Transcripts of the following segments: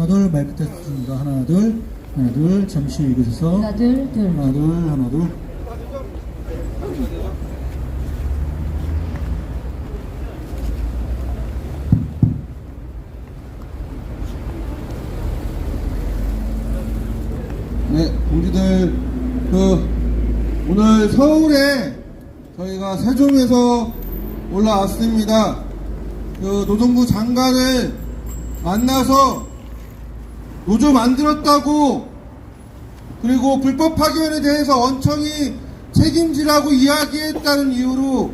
하나 둘 마이크 테스트입니다. 하나 둘 잠시 읽으셔서 하나 둘 하나 둘 네, 동지들, 오늘 서울에 저희가 세종에서 올라왔습니다. 노동부 장관을 만나서 노조 만들었다고, 그리고 불법 파견에 대해서 원청이 책임지라고 이야기했다는 이유로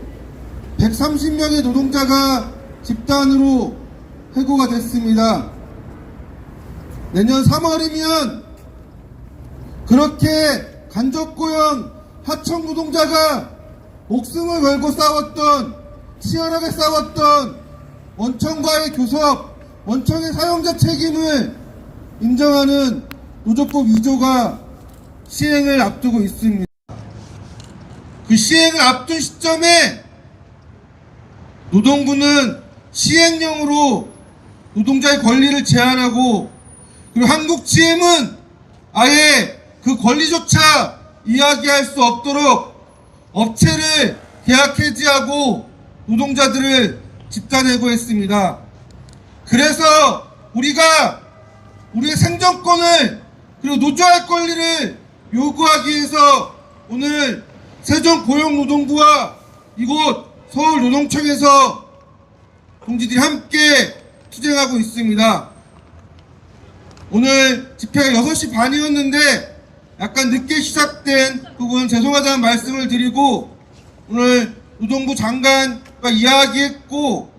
130명의 노동자가 집단으로 해고가 됐습니다. 내년 3월이면 그렇게 간접고용 하청 노동자가 목숨을 걸고 싸웠던, 치열하게 싸웠던 원청과의 교섭, 원청의 사용자 책임을 인정하는 노조법 2조가 시행을 앞두고 있습니다. 그 시행을 앞둔 시점에 노동부는 시행령으로 노동자의 권리를 제한하고, 그리고 한국GM은 아예 그 권리조차 이야기할 수 없도록 업체를 계약 해지하고 노동자들을 집단 해고했습니다. 그래서 우리가 우리의 생존권을, 그리고 노조할 권리를 요구하기 위해서 오늘 세종고용노동부와 이곳 서울노동청에서 동지들이 함께 투쟁하고 있습니다. 오늘 집회가 6시 반이었는데 약간 늦게 시작된 부분 죄송하다는 말씀을 드리고, 오늘 노동부 장관과 이야기했고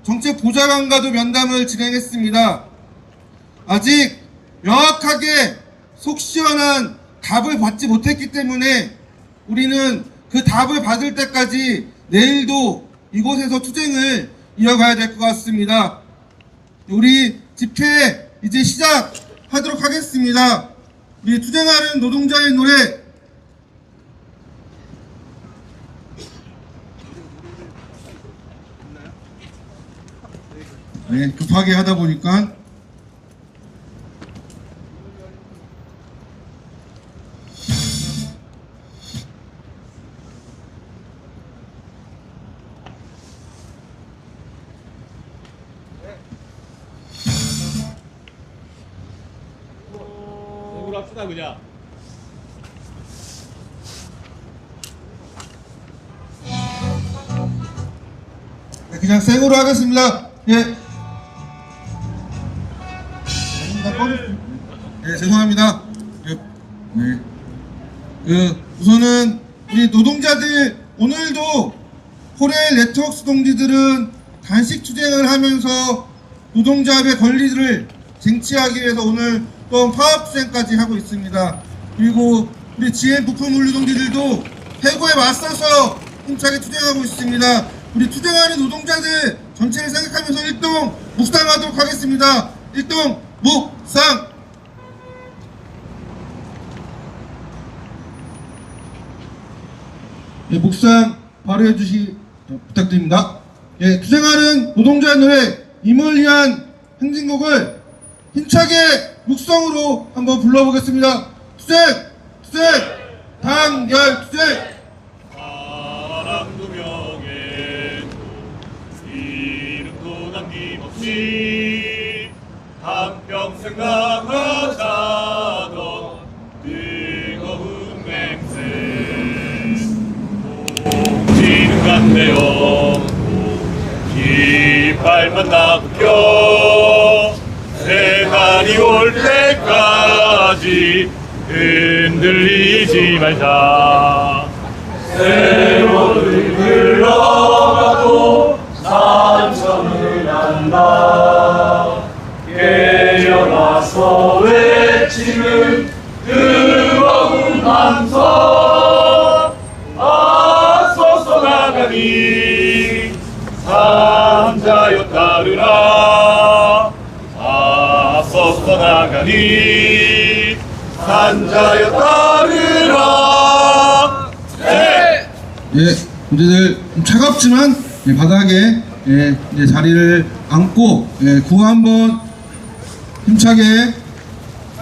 정책보좌관과도 면담을 진행했습니다. 아직 명확하게 속 시원한 답을 받지 못했기 때문에 우리는 그 답을 받을 때까지 내일도 이곳에서 투쟁을 이어가야 될 것 같습니다. 우리 집회 이제 시작하도록 하겠습니다. 우리 투쟁하는 노동자의 노래, 네, 급하게 하다 보니까 합시다 그냥. 네, 그냥 생으로 하겠습니다. 예. 네, 죄송합니다. 네. 우선은 우리 노동자들, 오늘도 포레일 네트워크스 동지들은 단식 투쟁을 하면서 노동자의 권리를 쟁취하기 위해서 오늘 또 파업투쟁까지 하고 있습니다. 그리고 우리 GM 부품물류 동지들도 해고에 맞서서 힘차게 투쟁하고 있습니다. 우리 투쟁하는 노동자들 전체를 생각하면서 일동 묵상하도록 하겠습니다. 일동 묵상! 네, 묵상 바로 해주시 부탁드립니다. 예, 투쟁하는 노동자의 노래 임을 위한 행진곡을 힘차게 육성으로 한번 불러보겠습니다. 투쟁! 투쟁! 단결 투쟁! 사랑도 명예 이름도 남김없이 한평생 나가자던 뜨거운 맹세 동지는 간대요 깃발만 나붙여 새날이 올 때까지 흔들리지 말자. 세월을 흘러가도 산천을 안다. 깨어나서 외치는 뜨거운 함성. 앞서서 나가니 산자여 따르라. 앞서서 나가니 산자여 따르라. 네. 예, 동지들 좀 차갑지만 바닥에 이제 자리를 앉고 구호 한번 힘차게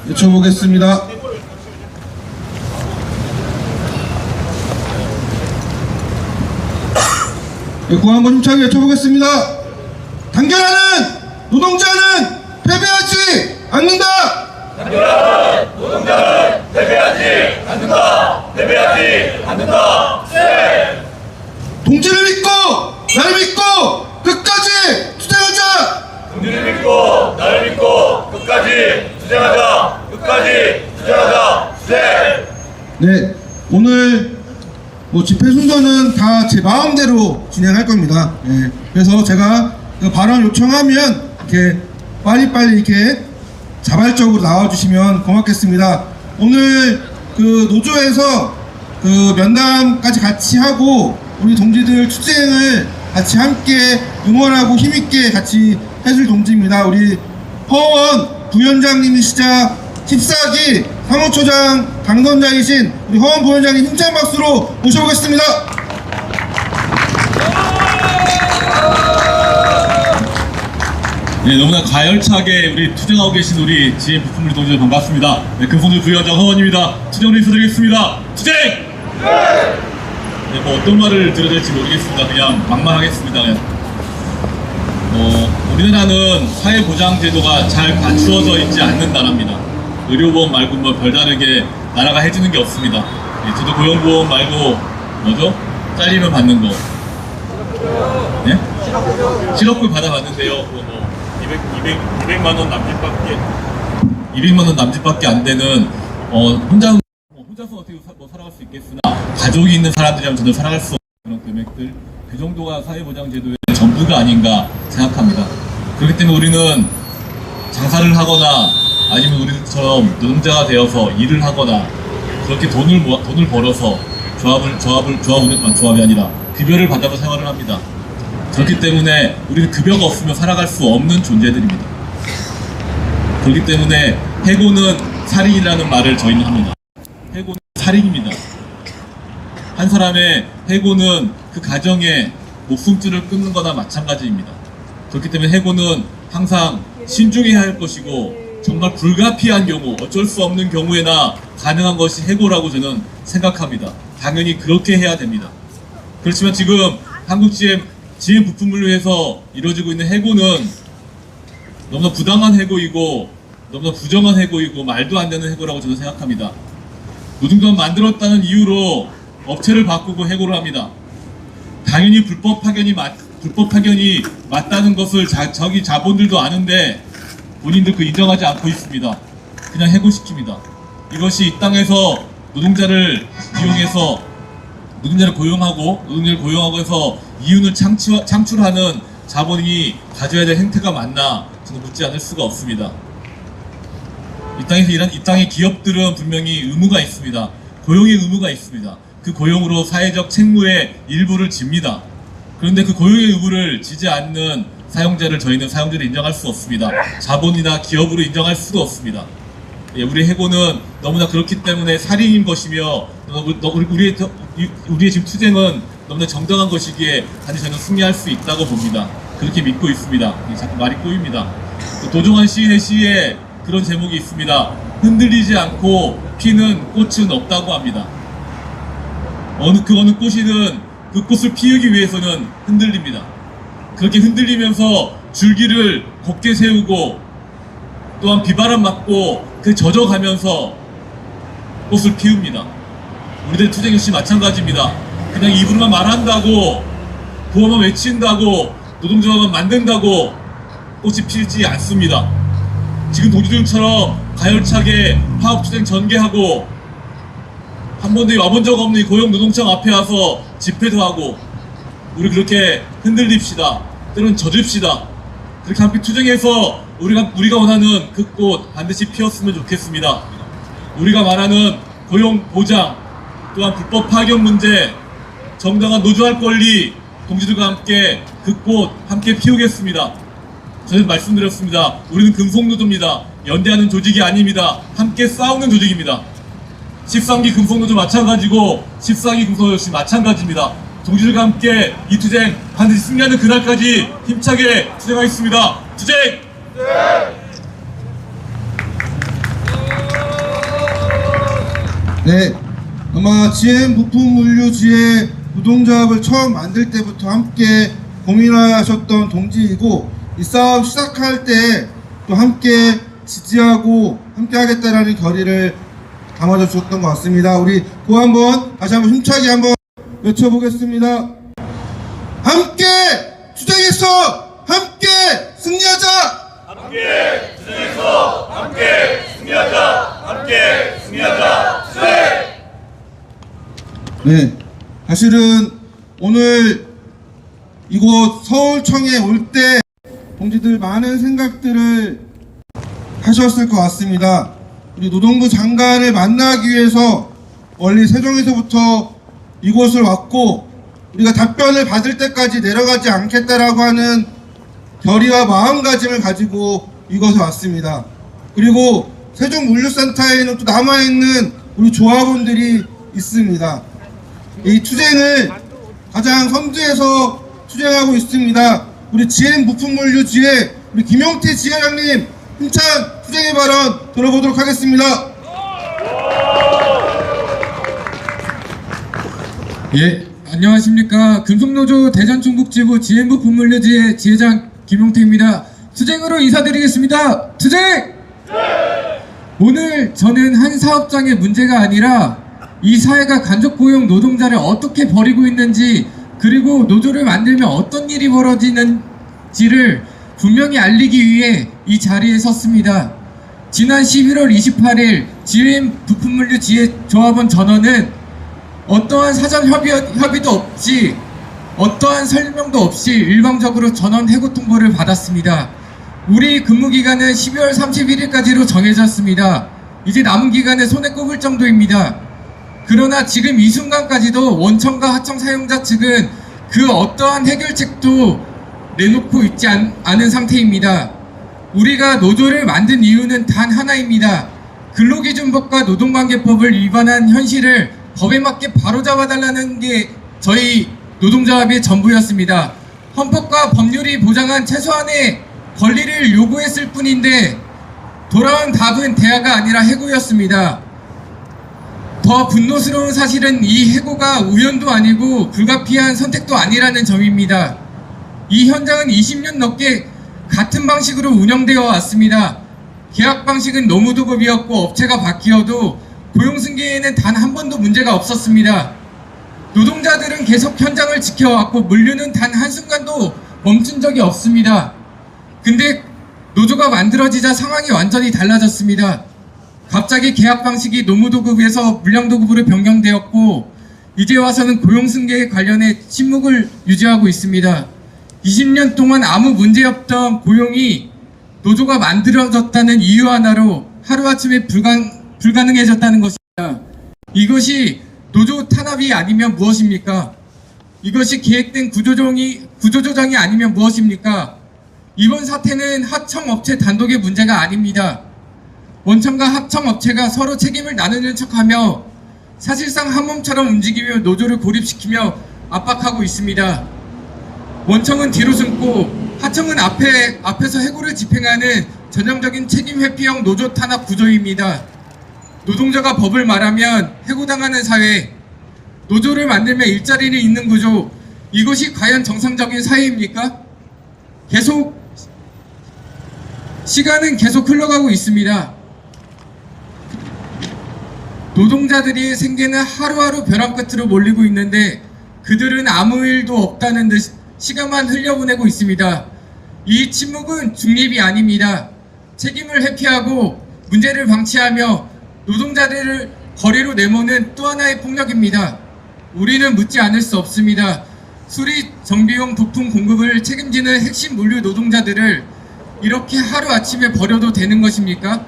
외쳐보겠습니다. 구호 한번 힘차게 외쳐보겠습니다. 단결하는 노동자는 패배하지 않는다. 단결하는 노동자는 패배하지 않는다. 패배하지 않는다. 네. 동지를 믿고 나를 믿고 끝까지 투쟁하자. 동지를 믿고 나를 믿고 끝까지 투쟁하자. 끝까지 투쟁하자. 네. 네, 오늘 집회 순서는 다 제 마음대로 진행할 겁니다. 예, 그래서 제가 그 발언 요청하면 이렇게 빨리빨리 이렇게 자발적으로 나와주시면 고맙겠습니다. 오늘 그 노조에서 그 면담까지 같이 하고 우리 동지들 투쟁을 같이 함께 응원하고 힘있게 같이 해줄 동지입니다. 우리 허원 부위원장님이시자 14기 사무처장 당선자이신 우리 허원 부위원장님 힘찬 박수로 모셔보겠습니다. 네, 너무나 가열차게 우리 투쟁하고 계신 우리 GM 부품물 동지들 반갑습니다. 네, 금손들 부위원장 허원입니다. 투쟁으로 인사드리겠습니다. 투쟁! 네, 뭐 어떤 말을 드려야 될지 모르겠습니다. 그냥 막말하겠습니다. 그냥. 우리나라는 사회보장제도가 잘 갖추어져 있지 않는 나라입니다. 의료보험 말고 뭐 별다르게 나라가 해주는 게 없습니다. 네, 저도 고용보험 말고 뭐죠? 잘리면 받는 거. 네? 실업금 받아봤는데요. 그거 뭐 200만 원 남짓밖에 안 되는 혼자서 어떻게 살아갈 수 있겠으나 가족이 있는 사람들이라면 전혀 살아갈 수 없는 그런 금액들, 그 정도가 사회보장제도의 전부가 아닌가 생각합니다. 그렇기 때문에 우리는 장사를 하거나 아니면 우리처럼 노동자가 되어서 일을 하거나 그렇게 돈을 벌어서 조합이 아니라 급여를 받아서 생활을 합니다. 그렇기 때문에 우리는 급여가 없으면 살아갈 수 없는 존재들입니다. 그렇기 때문에 해고는 살인이라는 말을 저희는 합니다. 해고는 살인입니다. 한 사람의 해고는 그 가정의 목숨줄을 끊는 거나 마찬가지입니다. 그렇기 때문에 해고는 항상 신중해야 할 것이고 정말 불가피한 경우, 어쩔 수 없는 경우에나 가능한 것이 해고라고 저는 생각합니다. 당연히 그렇게 해야 됩니다. 그렇지만 지금 한국 GM 부품물류에서 이루어지고 있는 해고는 너무나 부당한 해고이고 너무나 부정한 해고이고 말도 안 되는 해고라고 저는 생각합니다. 노동조합 만들었다는 이유로 업체를 바꾸고 해고를 합니다. 당연히 불법 파견이 맞다는 것을 저기 자본들도 아는데 본인들 그 인정하지 않고 있습니다. 그냥 해고시킵니다. 이것이 이 땅에서 노동자를 이용해서 노동자를 고용하고 해서 이윤을 창출하는 자본이 가져야 될 행태가 맞나 저는 묻지 않을 수가 없습니다. 이 땅의 기업들은 분명히 의무가 있습니다. 고용의 의무가 있습니다. 그 고용으로 사회적 책무의 일부를 집니다. 그런데 그 고용의 의무를 지지 않는 사용자를 저희는 사용자를 인정할 수 없습니다. 자본이나 기업으로 인정할 수도 없습니다. 우리 해고는 너무나 그렇기 때문에 살인인 것이며 우리의 지금 투쟁은 너무나 정당한 것이기에 반드시 저는 승리할 수 있다고 봅니다. 그렇게 믿고 있습니다. 자꾸 말이 꼬입니다. 도종환 시인의 시에 그런 제목이 있습니다. 흔들리지 않고 피는 꽃은 없다고 합니다. 어느 꽃이든 그 꽃을 피우기 위해서는 흔들립니다. 그렇게 흔들리면서 줄기를 곧게 세우고 또한 비바람 맞고 그 젖어가면서 꽃을 피웁니다. 우리들 투쟁 역시 마찬가지입니다. 그냥 입으로만 말한다고 구호만 외친다고 노동조합만 만든다고 꽃이 피지 않습니다. 지금 동지들처럼 가열차게 파업투쟁 전개하고 한 번도 와본 적 없는 고용노동청 앞에 와서 집회도 하고 우리 그렇게 흔들립시다. 때로는 젖읍시다. 그렇게 함께 투쟁해서 우리가 원하는 그 꽃 반드시 피었으면 좋겠습니다. 우리가 말하는 고용 보장 또한 불법 파견 문제 정당한 노조할 권리 동지들과 함께 그 꽃 함께 피우겠습니다. 저는 말씀드렸습니다. 우리는 금속노조입니다. 연대하는 조직이 아닙니다. 함께 싸우는 조직입니다. 13기 금속노조 마찬가지고 14기 금속노조 역시 마찬가지입니다. 동지들과 함께 이 투쟁 반드시 승리하는 그날까지 힘차게 투쟁하겠습니다. 투쟁! 네, 아마 GM 부품물류지의 노동조합을 처음 만들 때부터 함께 고민하셨던 동지이고 이 싸움 시작할 때 또 함께 지지하고 함께 하겠다라는 결의를 담아줘 주셨던 것 같습니다. 우리 그 한번 다시 한번 힘차게 한번 외쳐보겠습니다. 함께 투쟁해서 함께 승리하자. 함께 투쟁해서 함께 승리하자. 함께 승리하자. 투쟁. 네, 사실은 오늘 이곳 서울청에 올 때 동지들 많은 생각들을 하셨을 것 같습니다. 우리 노동부 장관을 만나기 위해서 멀리 세종에서부터 이곳을 왔고 우리가 답변을 받을 때까지 내려가지 않겠다라고 하는 결의와 마음가짐을 가지고 이곳에 왔습니다. 그리고 세종물류센터에는 또 남아있는 우리 조합원들이 있습니다. 이 투쟁을 가장 선두에서 투쟁하고 있습니다. 우리 GM 부품물류지회 우리 김용태 지회장님 힘찬 투쟁의 발언 들어보도록 하겠습니다. 예, 안녕하십니까. 금속노조 대전중국지부 GM 부품물류지회 지회장 김용태입니다. 투쟁으로 인사드리겠습니다. 투쟁! 오늘 저는 한 사업장의 문제가 아니라 이 사회가 간접고용 노동자를 어떻게 버리고 있는지 그리고 노조를 만들면 어떤 일이 벌어지는지를 분명히 알리기 위해 이 자리에 섰습니다. 지난 11월 28일 GM 부품물류 지회 조합원 전원은 어떠한 사전 협의도 없이 어떠한 설명도 없이 일방적으로 전원 해고 통보를 받았습니다. 우리 근무기간은 12월 31일까지로 정해졌습니다. 이제 남은 기간에 손에 꼽을 정도입니다. 그러나 지금 이 순간까지도 원청과 하청 사용자 측은 그 어떠한 해결책도 내놓고 있지 않은 상태입니다. 우리가 노조를 만든 이유는 단 하나입니다. 근로기준법과 노동관계법을 위반한 현실을 법에 맞게 바로잡아달라는 게 저희 노동조합의 전부였습니다. 헌법과 법률이 보장한 최소한의 권리를 요구했을 뿐인데 돌아온 답은 대화가 아니라 해고였습니다. 더 분노스러운 사실은 이 해고가 우연도 아니고 불가피한 선택도 아니라는 점입니다. 이 현장은 20년 넘게 같은 방식으로 운영되어 왔습니다. 계약 방식은 노무도급이었고 업체가 바뀌어도 고용승계에는 단 한 번도 문제가 없었습니다. 노동자들은 계속 현장을 지켜왔고 물류는 단 한순간도 멈춘 적이 없습니다. 근데 노조가 만들어지자 상황이 완전히 달라졌습니다. 갑자기 계약 방식이 노무도급에서 물량도급으로 변경되었고 이제 와서는 고용승계에 관련해 침묵을 유지하고 있습니다. 20년 동안 아무 문제 없던 고용이 노조가 만들어졌다는 이유 하나로 하루아침에 불가능해졌다는 것입니다. 이것이 노조 탄압이 아니면 무엇입니까? 이것이 계획된 구조조정이 아니면 무엇입니까? 이번 사태는 하청업체 단독의 문제가 아닙니다. 원청과 하청업체가 서로 책임을 나누는 척하며 사실상 한 몸처럼 움직이며 노조를 고립시키며 압박하고 있습니다. 원청은 뒤로 숨고 하청은 앞에서 해고를 집행하는 전형적인 책임 회피형 노조 탄압 구조입니다. 노동자가 법을 말하면 해고당하는 사회, 노조를 만들면 일자리를 잇는 구조, 이것이 과연 정상적인 사회입니까? 시간은 계속 흘러가고 있습니다. 노동자들이 생계는 하루하루 벼랑 끝으로 몰리고 있는데 그들은 아무 일도 없다는 듯 시간만 흘려보내고 있습니다. 이 침묵은 중립이 아닙니다. 책임을 회피하고 문제를 방치하며 노동자들을 거리로 내모는 또 하나의 폭력입니다. 우리는 묻지 않을 수 없습니다. 수리 정비용 부품 공급을 책임지는 핵심 물류 노동자들을 이렇게 하루아침에 버려도 되는 것입니까?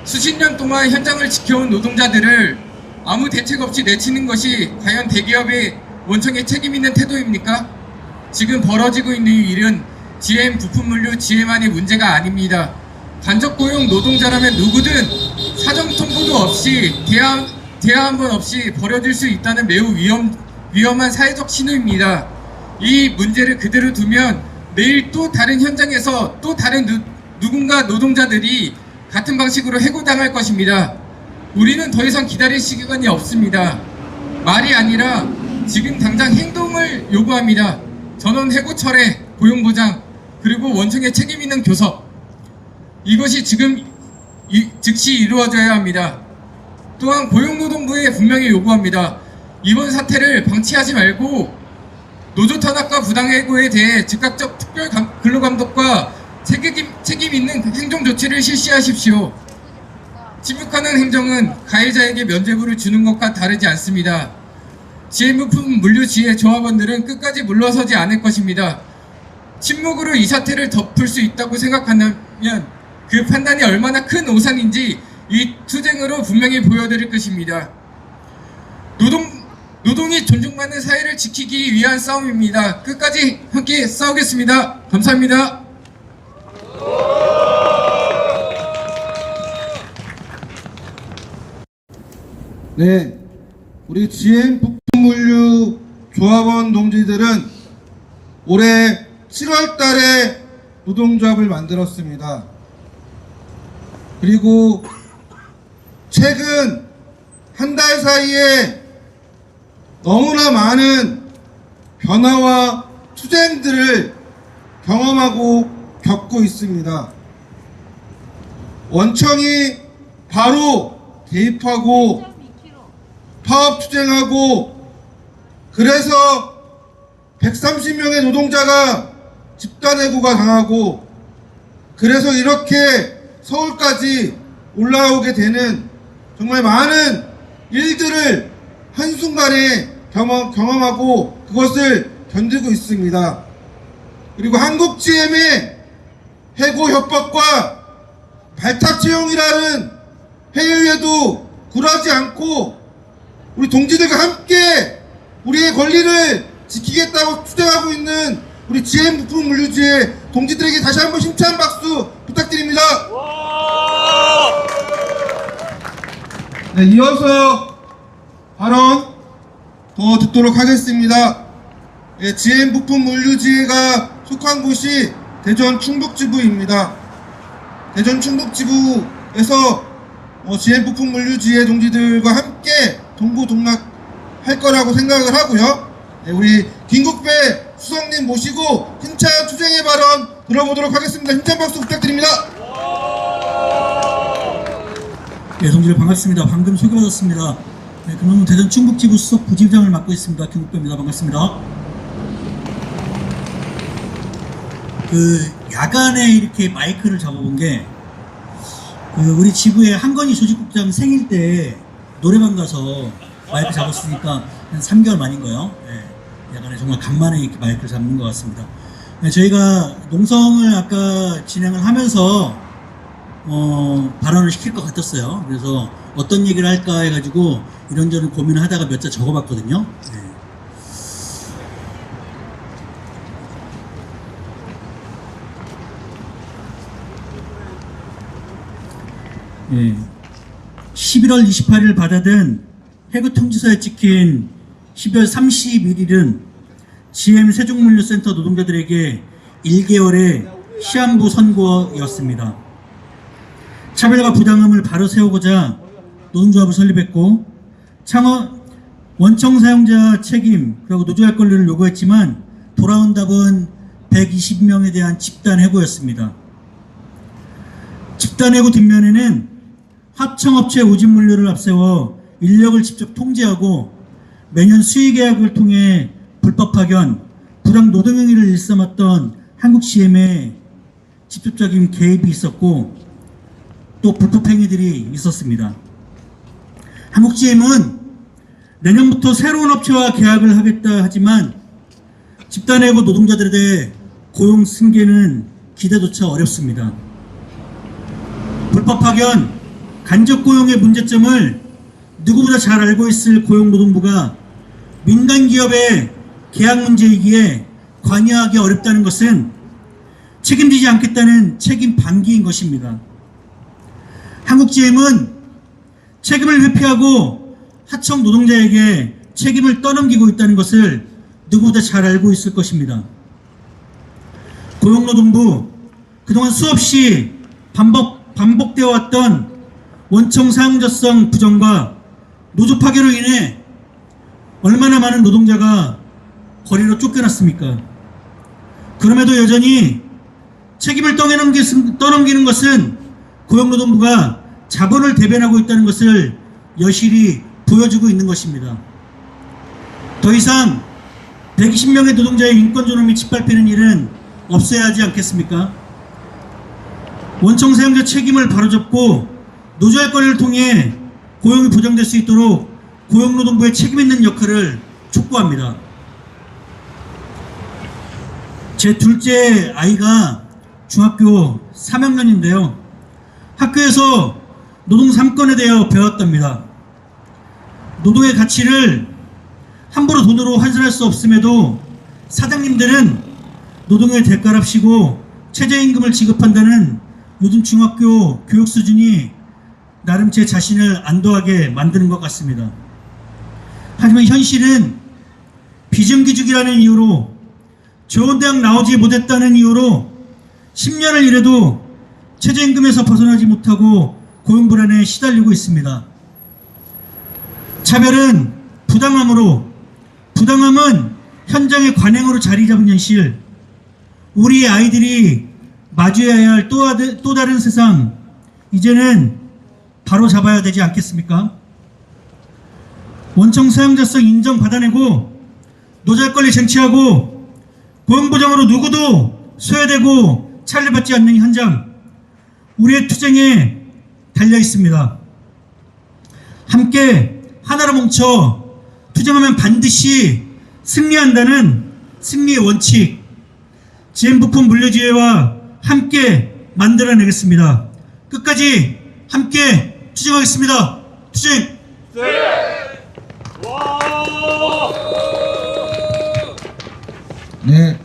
수십 년 동안 현장을 지켜온 노동자들을 아무 대책 없이 내치는 것이 과연 대기업의 원청의 책임 있는 태도입니까? 지금 벌어지고 있는 일은 GM 부품물류 지회만의 문제가 아닙니다. 간접고용 노동자라면 누구든 사전 통보도 없이 대화 한 번 없이 버려질 수 있다는 매우 위험한 사회적 신호입니다. 이 문제를 그대로 두면 내일 또 다른 현장에서 또 다른 누군가 노동자들이 같은 방식으로 해고당할 것입니다. 우리는 더 이상 기다릴 시간이 없습니다. 말이 아니라 지금 당장 행동을 요구합니다. 전원 해고 철회, 고용보장, 그리고 원청의 책임 있는 교섭. 이것이 지금 즉시 이루어져야 합니다. 또한 고용노동부에 분명히 요구합니다. 이번 사태를 방치하지 말고 노조 탄압과 부당해고에 대해 즉각적 특별 근로감독과 책임 있는 행정 조치를 실시하십시오. 침묵하는 행정은 가해자에게 면죄부를 주는 것과 다르지 않습니다. GM부품 물류지회 조합원들은 끝까지 물러서지 않을 것입니다. 침묵으로 이 사태를 덮을 수 있다고 생각한다면 그 판단이 얼마나 큰 오산인지 이 투쟁으로 분명히 보여드릴 것입니다. 노동이 존중받는 사회를 지키기 위한 싸움입니다. 끝까지 함께 싸우겠습니다. 감사합니다. 네, 우리 GM 부품물류 조합원 동지들은 올해 7월 달에 노동조합을 만들었습니다. 그리고 최근 한 달 사이에 너무나 많은 변화와 투쟁들을 경험하고 겪고 있습니다. 원청이 바로 개입하고 파업 투쟁하고, 그래서 130명의 노동자가 집단해고가 당하고, 그래서 이렇게 서울까지 올라오게 되는 정말 많은 일들을 한순간에 경험하고 그것을 견디고 있습니다. 그리고 한국 GM의 해고 협박과 발탁 채용이라는 회유에도 굴하지 않고 우리 동지들과 함께 우리의 권리를 지키겠다고 투쟁하고 있는 우리 GM 부품 물류지의 동지들에게 다시 한번 힘찬 박수 부탁드립니다. 네, 이어서 발언 더 듣도록 하겠습니다. 네, GM 부품 물류지회가 속한 곳이 대전 충북지부입니다. 대전 충북지부에서 GM 부품 물류지회 동지들과 함께 동고동락할 거라고 생각을 하고요. 네, 우리 김국배 수석님 모시고 힘찬 투쟁의 발언 들어보도록 하겠습니다. 힘찬 박수 부탁드립니다. 네, 동지들 반갑습니다. 방금 소개받았습니다. 네, 그러면 대전 충북지부 수석 부지장을 맡고 있습니다. 김국배입니다. 반갑습니다. 야간에 이렇게 마이크를 잡아본 게 우리 지부의 한건희 조직국장 생일 때 노래방 가서 마이크 잡았으니까 한 3개월 만인 거예요. 네, 야간에 정말 간만에 이렇게 마이크를 잡는 것 같습니다. 네, 저희가 농성을 아까 진행을 하면서 발언을 시킬 것 같았어요. 그래서 어떤 얘기를 할까 해가지고 이런저런 고민을 하다가 몇 자 적어봤거든요. 네. 11월 28일 받아든 해고 통지서에 찍힌 12월 31일은 GM 세종물류센터 노동자들에게 1개월의 시한부 선고였습니다. 차별과 부당함을 바로 세우고자 노동조합을 설립했고, 원청 사용자 책임 그리고 노조할 권리를 요구했지만 돌아온 답은 120명에 대한 집단 해고였습니다. 집단 해고 뒷면에는 합청업체 우진물류를 앞세워 인력을 직접 통제하고 매년 수의계약을 통해 불법 파견, 부당 노동행위를 일삼았던 한국 GM의 직접적인 개입이 있었고 또 불법 행위들이 있었습니다. 한국 GM은 내년부터 새로운 업체와 계약을 하겠다 하지만 집단해고 노동자들에 대해 고용 승계는 기대조차 어렵습니다. 불법 파견, 간접 고용의 문제점을 누구보다 잘 알고 있을 고용노동부가 민간 기업의 계약 문제이기에 관여하기 어렵다는 것은 책임지지 않겠다는 책임 방기인 것입니다. 한국 GM은 책임을 회피하고 하청 노동자에게 책임을 떠넘기고 있다는 것을 누구보다 잘 알고 있을 것입니다. 고용노동부 그동안 수없이 반복되어 왔던 원청 사용자성 부정과 노조 파괴로 인해 얼마나 많은 노동자가 거리로 쫓겨났습니까? 그럼에도 여전히 책임을 떠넘기는 것은 고용노동부가 자본을 대변하고 있다는 것을 여실히 보여주고 있는 것입니다. 더 이상 120명의 노동자의 인권존엄이 짓밟히는 일은 없어야 하지 않겠습니까? 원청 사용자 책임을 바로잡고 노조의 권리를 통해 고용이 보장될 수 있도록 고용노동부의 책임있는 역할을 촉구합니다. 제 둘째 아이가 중학교 3학년인데요. 학교에서 노동 3권에 대해 배웠답니다. 노동의 가치를 함부로 돈으로 환산할 수 없음에도 사장님들은 노동의 대가랍시고 최저임금을 지급한다는 요즘 중학교 교육 수준이 나름 제 자신을 안도하게 만드는 것 같습니다. 하지만 현실은 비정규직이라는 이유로 좋은 대학 나오지 못했다는 이유로 10년을 일해도 최저임금에서 벗어나지 못하고 고용불안에 시달리고 있습니다. 차별은 부당함은 현장의 관행으로 자리 잡은 현실, 우리의 아이들이 마주해야 할 또 다른 세상, 이제는 바로 잡아야 되지 않겠습니까? 원청 사용자성 인정 받아내고 노조의 권리 쟁취하고 고용보장으로 누구도 소외되고 차별받지 않는 현장, 우리의 투쟁에 달려 있습니다. 함께 하나로 뭉쳐 투쟁하면 반드시 승리한다는 승리의 원칙, GM부품 물류지회와 함께 만들어내겠습니다. 끝까지 함께 투쟁하겠습니다. 투쟁! 네,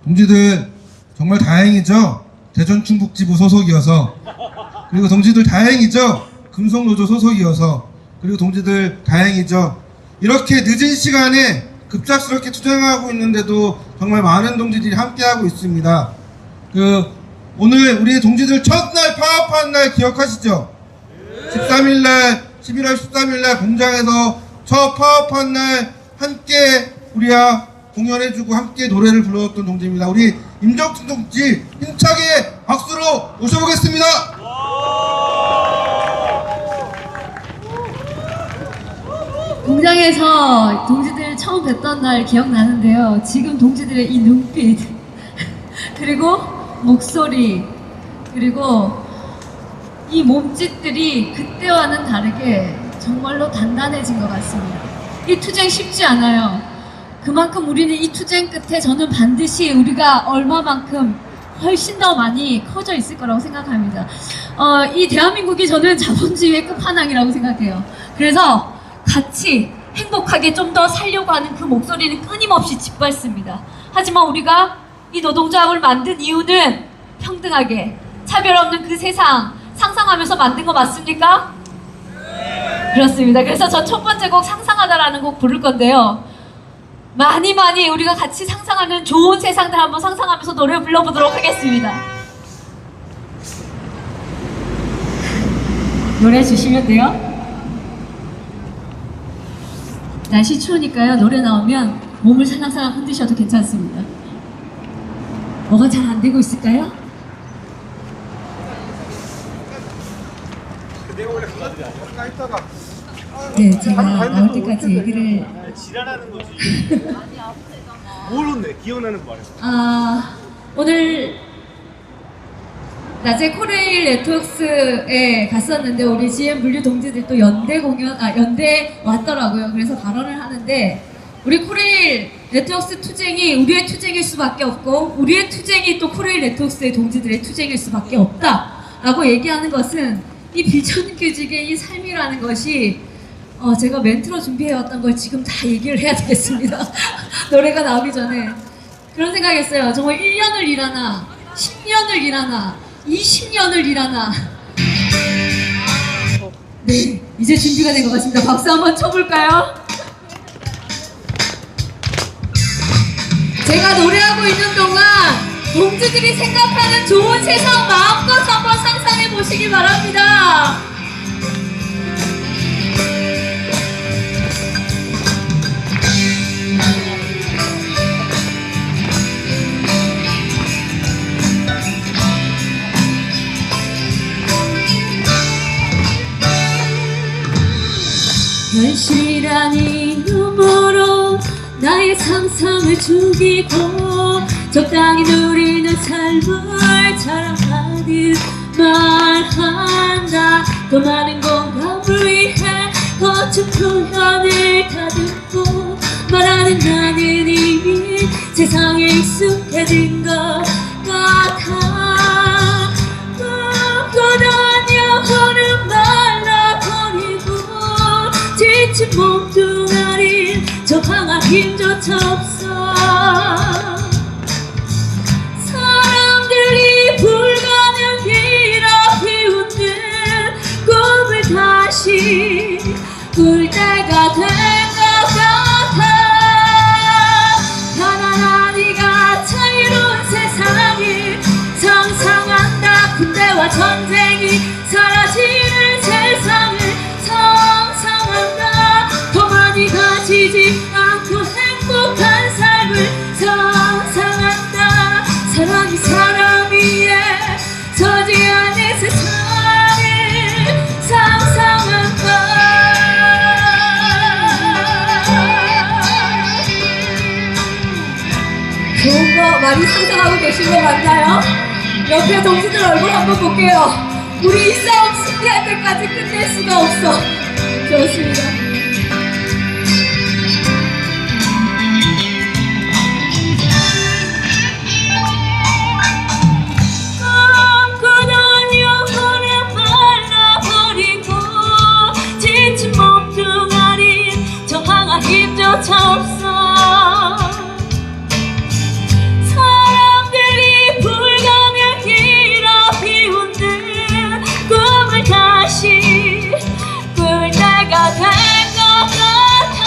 동지들 정말 다행이죠. 대전 충북지부 소속이어서. 그리고 동지들 다행이죠. 금속노조 소속이어서. 그리고 동지들 다행이죠. 이렇게 늦은 시간에 급작스럽게 투쟁하고 있는데도 정말 많은 동지들이 함께하고 있습니다. 오늘 우리 동지들 첫날 파업한 날 기억하시죠? 11월 13일날 공장에서 첫 파업한 날 함께 우리와 공연해주고 함께 노래를 불러줬던 동지입니다. 우리 임정춘 동지 힘차게 박수로 모셔보겠습니다. 공장에서 동지들 처음 뵀던 날 기억나는데요. 지금 동지들의 이 눈빛 그리고 목소리 그리고 이 몸짓들이 그때와는 다르게 정말로 단단해진 것 같습니다. 이 투쟁 쉽지 않아요. 그만큼 우리는 이 투쟁 끝에 저는 반드시 우리가 얼마만큼 훨씬 더 많이 커져 있을 거라고 생각합니다. 이 대한민국이 저는 자본주의의 끝판왕이라고 생각해요. 그래서 같이 행복하게 좀 더 살려고 하는 그 목소리는 끊임없이 짓밟습니다. 하지만 우리가 이 노동조합을 만든 이유는 평등하게 차별 없는 그 세상 상상하면서 만든 거 맞습니까? 그렇습니다. 그래서 저 첫 번째 곡 상상하다라는 곡 부를 건데요. 많이 우리가 같이 상상하는 좋은 세상들 한번 상상하면서 노래 불러보도록 하겠습니다. 노래 주시면 돼요. 날씨 추우니까요. 노래 나오면 몸을 살랑살랑 흔드셔도 괜찮습니다. 뭐가 잘 안 되고 있을까요? 네, 제가 나올 때까지 얘기를 지랄하는 거지. 모르네. 기억나는 거 말이야. 오늘 낮에 코레일 네트워크스에 갔었는데 우리 GM 분류 동지들 또 연대 왔더라고요. 그래서 발언을 하는데 우리 코레일 네트워크스 투쟁이 우리의 투쟁일 수밖에 없고 우리의 투쟁이 또 코레일 네트워크스의 동지들의 투쟁일 수밖에 없다라고 얘기하는 것은 이 비정규직의 이 삶이라는 것이 제가 멘트로 준비해왔던 걸 지금 다 얘기를 해야 되겠습니다. 노래가 나오기 전에 그런 생각했어요. 정말 1년을 일하나 10년을 일하나 20년을 일하나 네, 이제 준비가 된 것 같습니다. 박수 한번 쳐볼까요? 제가 노래하고 있는 동안 동지들이 생각하는 좋은 세상 마음껏 한번 상상해 보시기 바랍니다. 현실이란 이름으로 나의 상상을 죽이고 적당히 누리는 삶을 자랑하듯 말한다. 더 많은 공감을 위해 거친 표현을 다듬고 말하는 나는 이미 세상에 익숙해진 것 같아. 꿈꾸던 영혼은 말라버리고 지친 몸뚱아리 저항할 힘조차 없어. 사람들이 불가능이라 비웃는 꿈을 다시 꿀 때가 된 것 같아. 가난한 이가 자유로운 세상을 상상한다. 군대와 전쟁이 사라지는 세상을 상상한다. 더 많이 가지지 않고 행복한 삶을 상상한다. 사람이 사람 위에 서지 않는 세상을 상상한다. 좋은 거 많이 상상하고 계신 거 맞나요? 옆에 동지들 얼굴 한번 볼게요. 우리 이 싸움 승리할 때까지 끝낼 수가 없어. 좋습니다. 꿈꾸던 영혼을 말라버리고 지친 몸뚱아리 저항할 힘조차 없어. 사람들이 불가능이라 비웃는 꿈을 다시 꿀 때가 된 것 같아.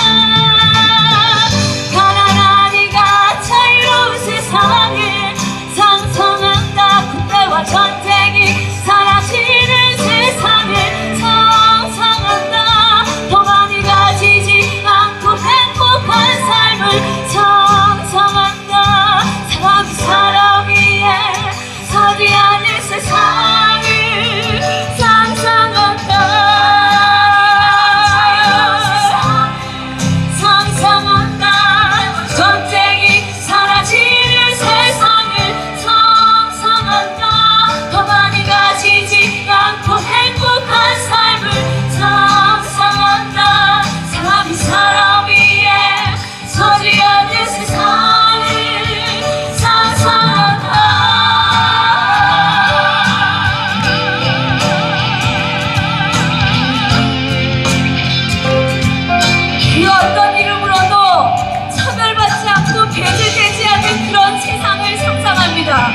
가난한 이가 자유로운 세상을 상상한다. 군대와 전쟁이 사라지는 세상을 상상한다. 더 많이 가지지 않고 행복한 삶을 상상한다. 사람이 사람 위에 서지 않는 세상을 상상한다. 상상한다. 전쟁이 사라지는 세상을 상상한다. 더 많이 가지지 않고 행복한 삶을 상상한다. 사람이 사람 위에 서지 않는 세상을 상상한다. 그 어떤 이름으로도 차별받지 않고 배제되지 않는 그런 세상을 상상합니다.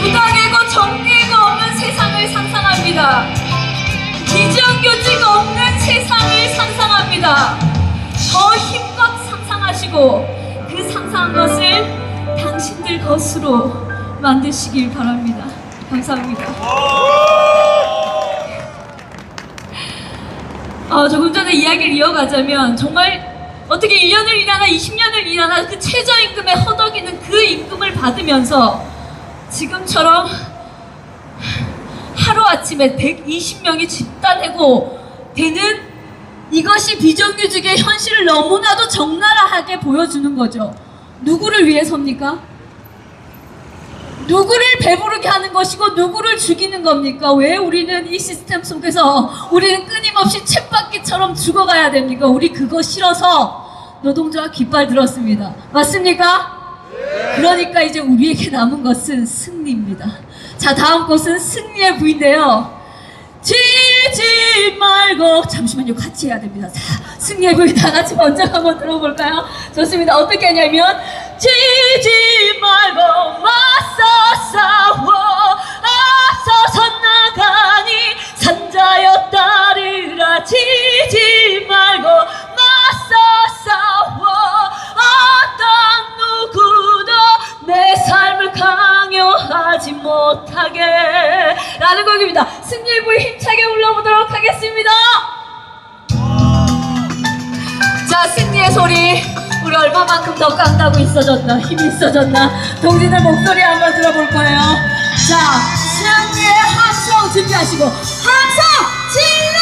부당하고 정의가 없는 세상을 상상합니다. 비정규직 없는 세상을 상상합니다. 더 힘껏 상상하시고 그 상상한 것을 당신들 것으로 만드시길 바랍니다. 감사합니다. 조금 전에 이야기를 이어가자면 정말 어떻게 1년을 일하나 20년을 일하나 그 최저임금에 허덕이는 그 임금을 받으면서 지금처럼 하루아침에 120명이 집단해고 되는 이것이 비정규직의 현실을 너무나도 적나라하게 보여주는 거죠. 누구를 위해서입니까? 누구를 배부르게 하는 것이고 누구를 죽이는 겁니까? 왜 우리는 이 시스템 속에서 우리는 끊임없이 쳇바퀴처럼 죽어가야 됩니까? 우리 그거 싫어서 노동자와 깃발 들었습니다. 맞습니까? 그러니까 이제 우리에게 남은 것은 승리입니다. 자, 다음 것은 승리의 부인데요. 지지 말고, 잠시만요, 같이 해야 됩니다. 자, 승리의 부인 다 같이 먼저 한번 들어볼까요? 좋습니다. 어떻게 하냐면 지지 말고 맞서 싸워 앞서서 나가니 산자여 따르라. 지지 말고 맞서 싸워 어떤 누구도 내 삶을 강요하지 못하게 라는 곡입니다. 승리의 부인 힘차게 불러보도록 하겠습니다. 자, 승리의 소리 우리 얼마만큼 더 깡다고 있어졌나, 힘이 있어졌나, 동지들 목소리 한번 들어볼 거예요. 자, 승리의 함성 준비하시고 함성 질러!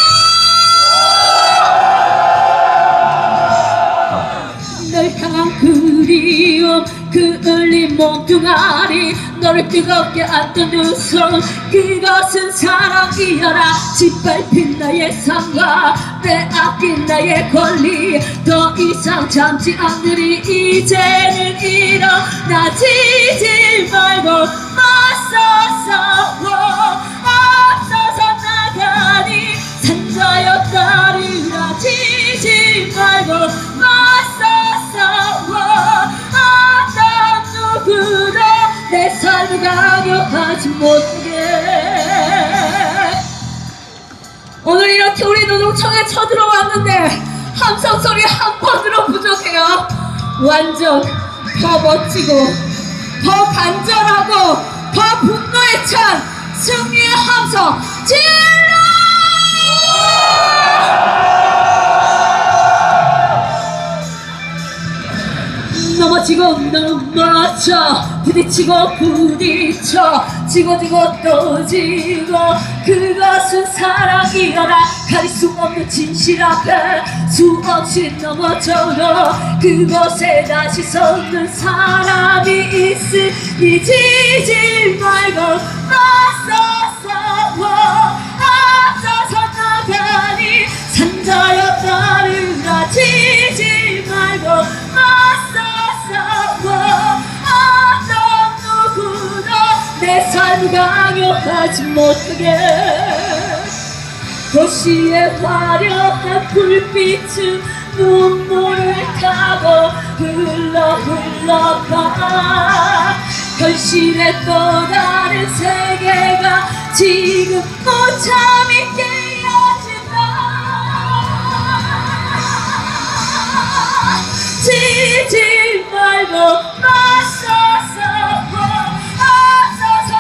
몽둥아리 너를 뜨겁게 안던 두 손 그것은 사랑이여라 짓밟힌 나의 삶과 빼앗긴 나의 권리 더 이상 참지 않으리 이제는 일어나지지 말고 맞서 싸워 앞서서 나가니 산자여 따르라 지지 말고 맞서 싸워 어떤 누구도 내 삶을 강요하지 못하게 오늘 이렇게 우리 노동청에 쳐들어왔는데 함성 소리 한 번으로 부족해요. 완전 더 멋지고 더 간절하고 더 분노에 찬 승리의 함성 질러! 넘어지고 넘어져 부딪히고 부딪혀 지고 또 지고 그것은 사랑이여라 가릴 수 없는 진실 앞에 수없이 넘어져도 그곳에 다시 서는 사람이 있으니 지지 말고 맞서 싸워 앞서서 나가니 산자여 따르라 지지 말고 맞서 어떤 누구도 내 삶을 강요하지 못하게 도시의 화려한 불빛은 눈물을 타고 흘러가 현실의 또 다른 세계가 지금 무참히 깨어진다 지지 말고 맞서 싸워 앞서서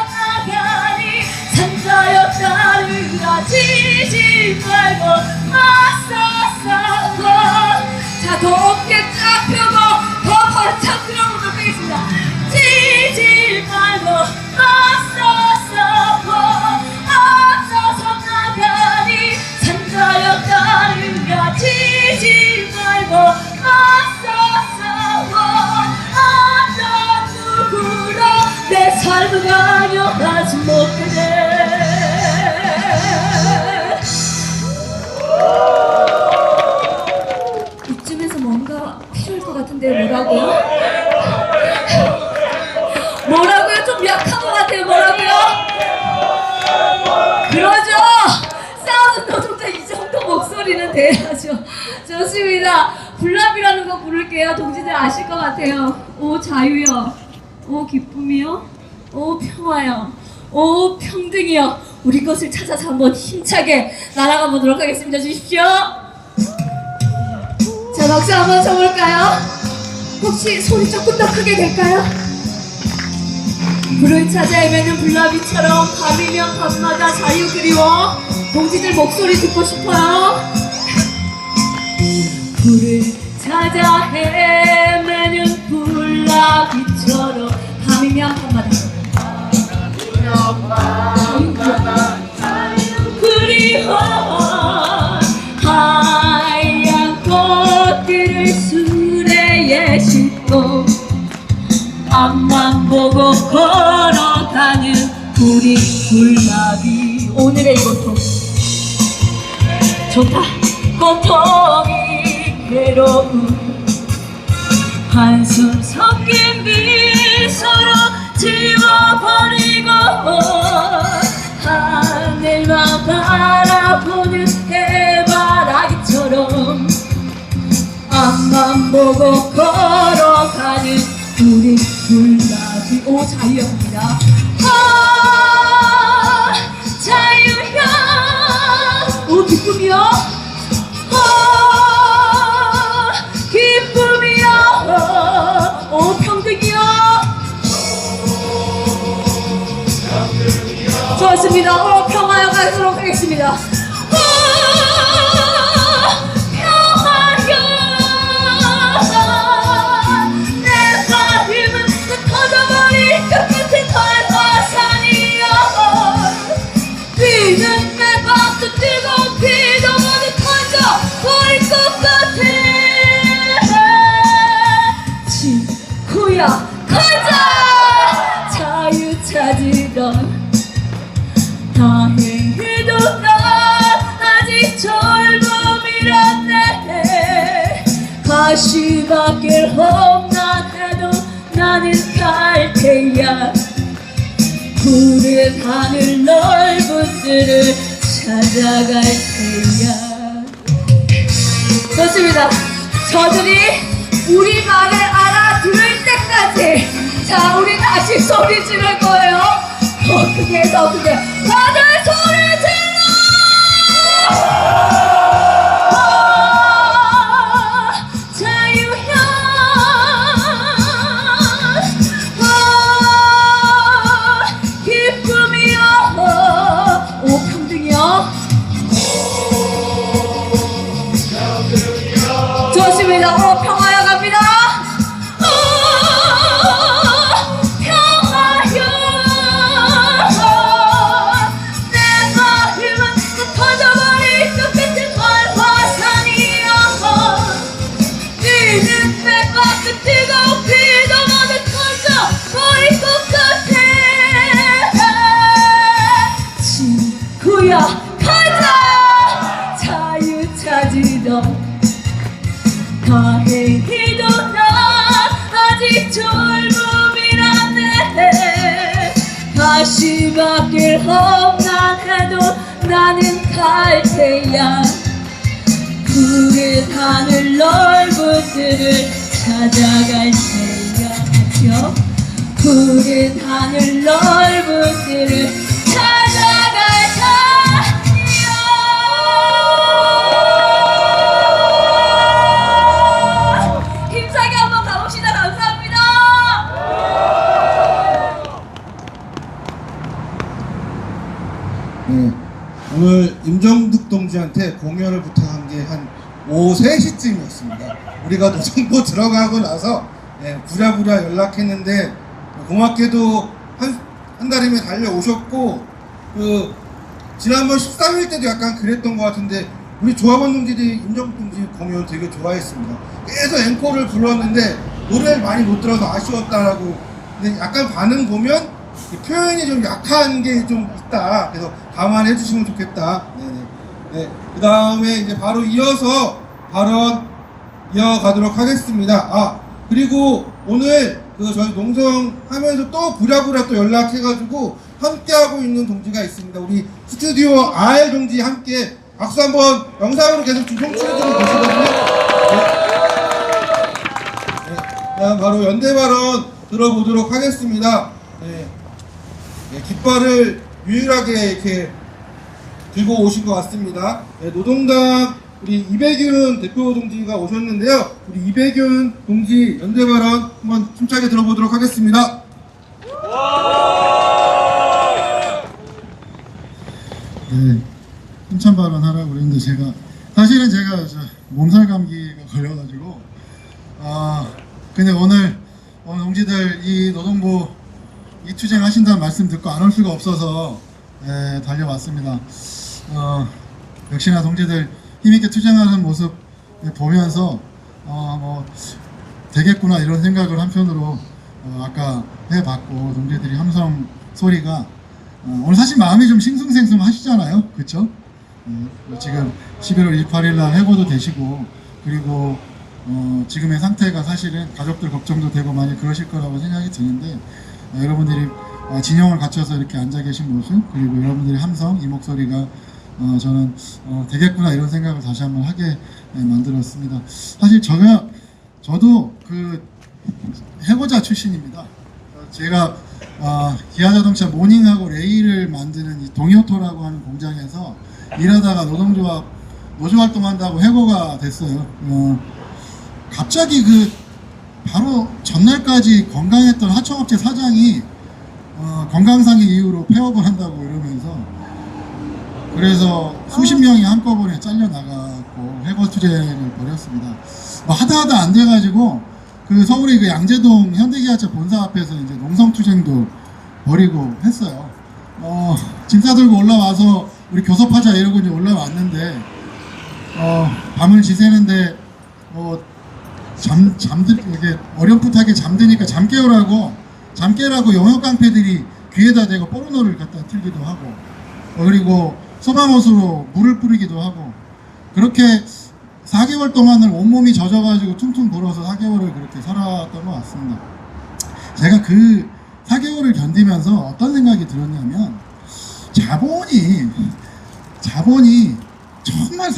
나가니 산자여 따르라 지지 말고 맞서 싸워 자 더 어깨 쫙 펴고 더 발짝 들어보도록 하겠습니다 지지 말고 맞서 싸워 앞서서 나가니 산자여 따르라 지지 말고 맞서 어떤 누구도 내 삶을 강요하지 못하네 이쯤에서 뭔가 필요할 것 같은데 뭐라고요? 뭐라고요? 좀 약한 것 같아요 뭐라고요? 그러죠! 싸우는 노동자 이 정도 목소리는 돼야죠 좋습니다 불납이라는 거 부를게요. 동지들 아실 것 같아요. 오 자유요. 오 기쁨이요. 오 평화요. 오 평등이요. 우리 것을 찾아서 한번 힘차게 날아가 보도록 하겠습니다. 주십시오. 자 박수 한번 쳐볼까요? 혹시 소리 조금 더 크게 될까요? 불을 찾아 헤매는 불나비처럼 밤이면 밤마다 자유 그리워 동지들 목소리 듣고 싶어요. 불을 찾아 헤매는 불나비처럼 밤이면 밤마다 그리워 하얀 꽃들을 수레에 싣고 앞만 보고 걸어가는 우리 불나비 오늘의 이것도 좋다 고통이 괴로움 한숨 섞인 미소로 지워버리고 하늘만 바라보는 해바라기처럼 앞만 보고 걸어가는 우리 불나비 오 자유입니다 자유야 오 기쁨이요 기쁨이요 오 평등이요 좋았습니다 오 평화요 가도록 하겠습니다 평화요 내 마음은 터져버린 그 끝에 털화산이요 비는 내 맘도 뜨거운 비도 모두 터져버릴 것 같아 지구야 가자 하늘 넓은 데를 찾아갈 테야. 좋습니다. 저들이 우리 말을 알아들을 때까지 자 우리 다시 소리 지를 거예요. 더 크게 더 크게 다들 소리 질러. 자유형 기쁨이여 오 평등이여. 좋습니다. 평화여 갑니다. 평화여 내 마음은 터져버릴 것 같은 활화산이여. 니는 내가 그 뜨거운 피도 모두 터져버릴 것 같아. 친구야 가자 자유 찾으러. 다행히도 난 아직 젊음이란데 다시 바뀔 험난해도 나는 갈 테야. 푸른 하늘 넓은 데를 찾아갈 테야. 푸른 하늘 넓은 데를 찾아갈 테야. 힘차게 한번 가봅시다. 감사합니다. 네, 오늘 임정득 동지한테 공연을 부탁한 게 한 오후 3시쯤이었습니다. 우리가 노정보 들어가고 나서 부랴부랴 연락했는데 고맙게도 한 달이면 달려오셨고 지난번 13일 때도 약간 그랬던 것 같은데 우리 조합원 동지들이 임정득 동지 공연 되게 좋아했습니다. 계속 앵콜을 불렀는데 노래를 많이 못 들어서 아쉬웠다라고. 근데 약간 반응 보면 표현이 좀 약한 게 좀 있다. 그래서 감안해 주시면 좋겠다. 네. 그 다음에 이제 바로 이어서 발언 이어가도록 하겠습니다. 그리고 오늘 저희 농성하면서 또 부랴부랴 또 연락해가지고 함께하고 있는 동지가 있습니다. 우리 스튜디오 R 동지 함께 박수 한번 영상으로 계속 송출해주고 계시거든요. 다음 바로 연대 발언 들어보도록 하겠습니다. 깃발을 유일하게 이렇게 들고 오신 것 같습니다. 노동당 우리 이백윤 대표 동지가 오셨는데요. 우리 이백윤 동지 연대 발언 한번 힘차게 들어보도록 하겠습니다. 네, 힘찬 발언하라고 그랬는데 사실은 제가 몸살 감기가 걸려가지고 근데 오늘 동지들 이 노동부 이 투쟁 하신다는 말씀 듣고 안 올 수가 없어서 달려왔습니다. 역시나 동지들 힘있게 투쟁하는 모습 보면서 뭐 되겠구나 이런 생각을 한편으로 아까 해봤고 동지들이 함성 소리가 오늘 사실 마음이 좀 싱숭생숭 하시잖아요, 그쵸? 지금 11월 28일 날 해고도 되시고 그리고 지금의 상태가 사실은 가족들 걱정도 되고 많이 그러실 거라고 생각이 드는데 여러분들이 진영을 갖춰서 이렇게 앉아 계신 모습 그리고 여러분들의 함성 이 목소리가 저는 되겠구나 이런 생각을 다시 한번 하게 만들었습니다. 사실 저도 그 해고자 출신입니다. 제가 기아자동차 모닝하고 레일을 만드는 이 동요토라고 하는 공장에서 일하다가 노조활동한다고 해고가 됐어요. 갑자기 바로 전날까지 건강했던 하청업체 사장이 건강상의 이유로 폐업을 한다고 이러면서 그래서 수십 명이 한꺼번에 잘려나가고 해고 투쟁을 벌였습니다. 하다 안 돼가지고 서울의 양재동 현대기아차 본사 앞에서 이제 농성투쟁도 벌이고 했어요. 짐 싸들고 올라와서 우리 교섭하자 이러고 이제 올라왔는데 밤을 지새는데 이렇게 어렴풋하게 잠드니까 잠 깨라고 영역 깡패들이 귀에다 대고 포르노를 갖다 틀기도 하고 그리고 소방호수로 물을 뿌리기도 하고 그렇게 4개월 동안을 온몸이 젖어가지고 퉁퉁 불어서 4개월을 그렇게 살았던 것 같습니다. 제가 그 4개월을 견디면서 어떤 생각이 들었냐면 자본이 정말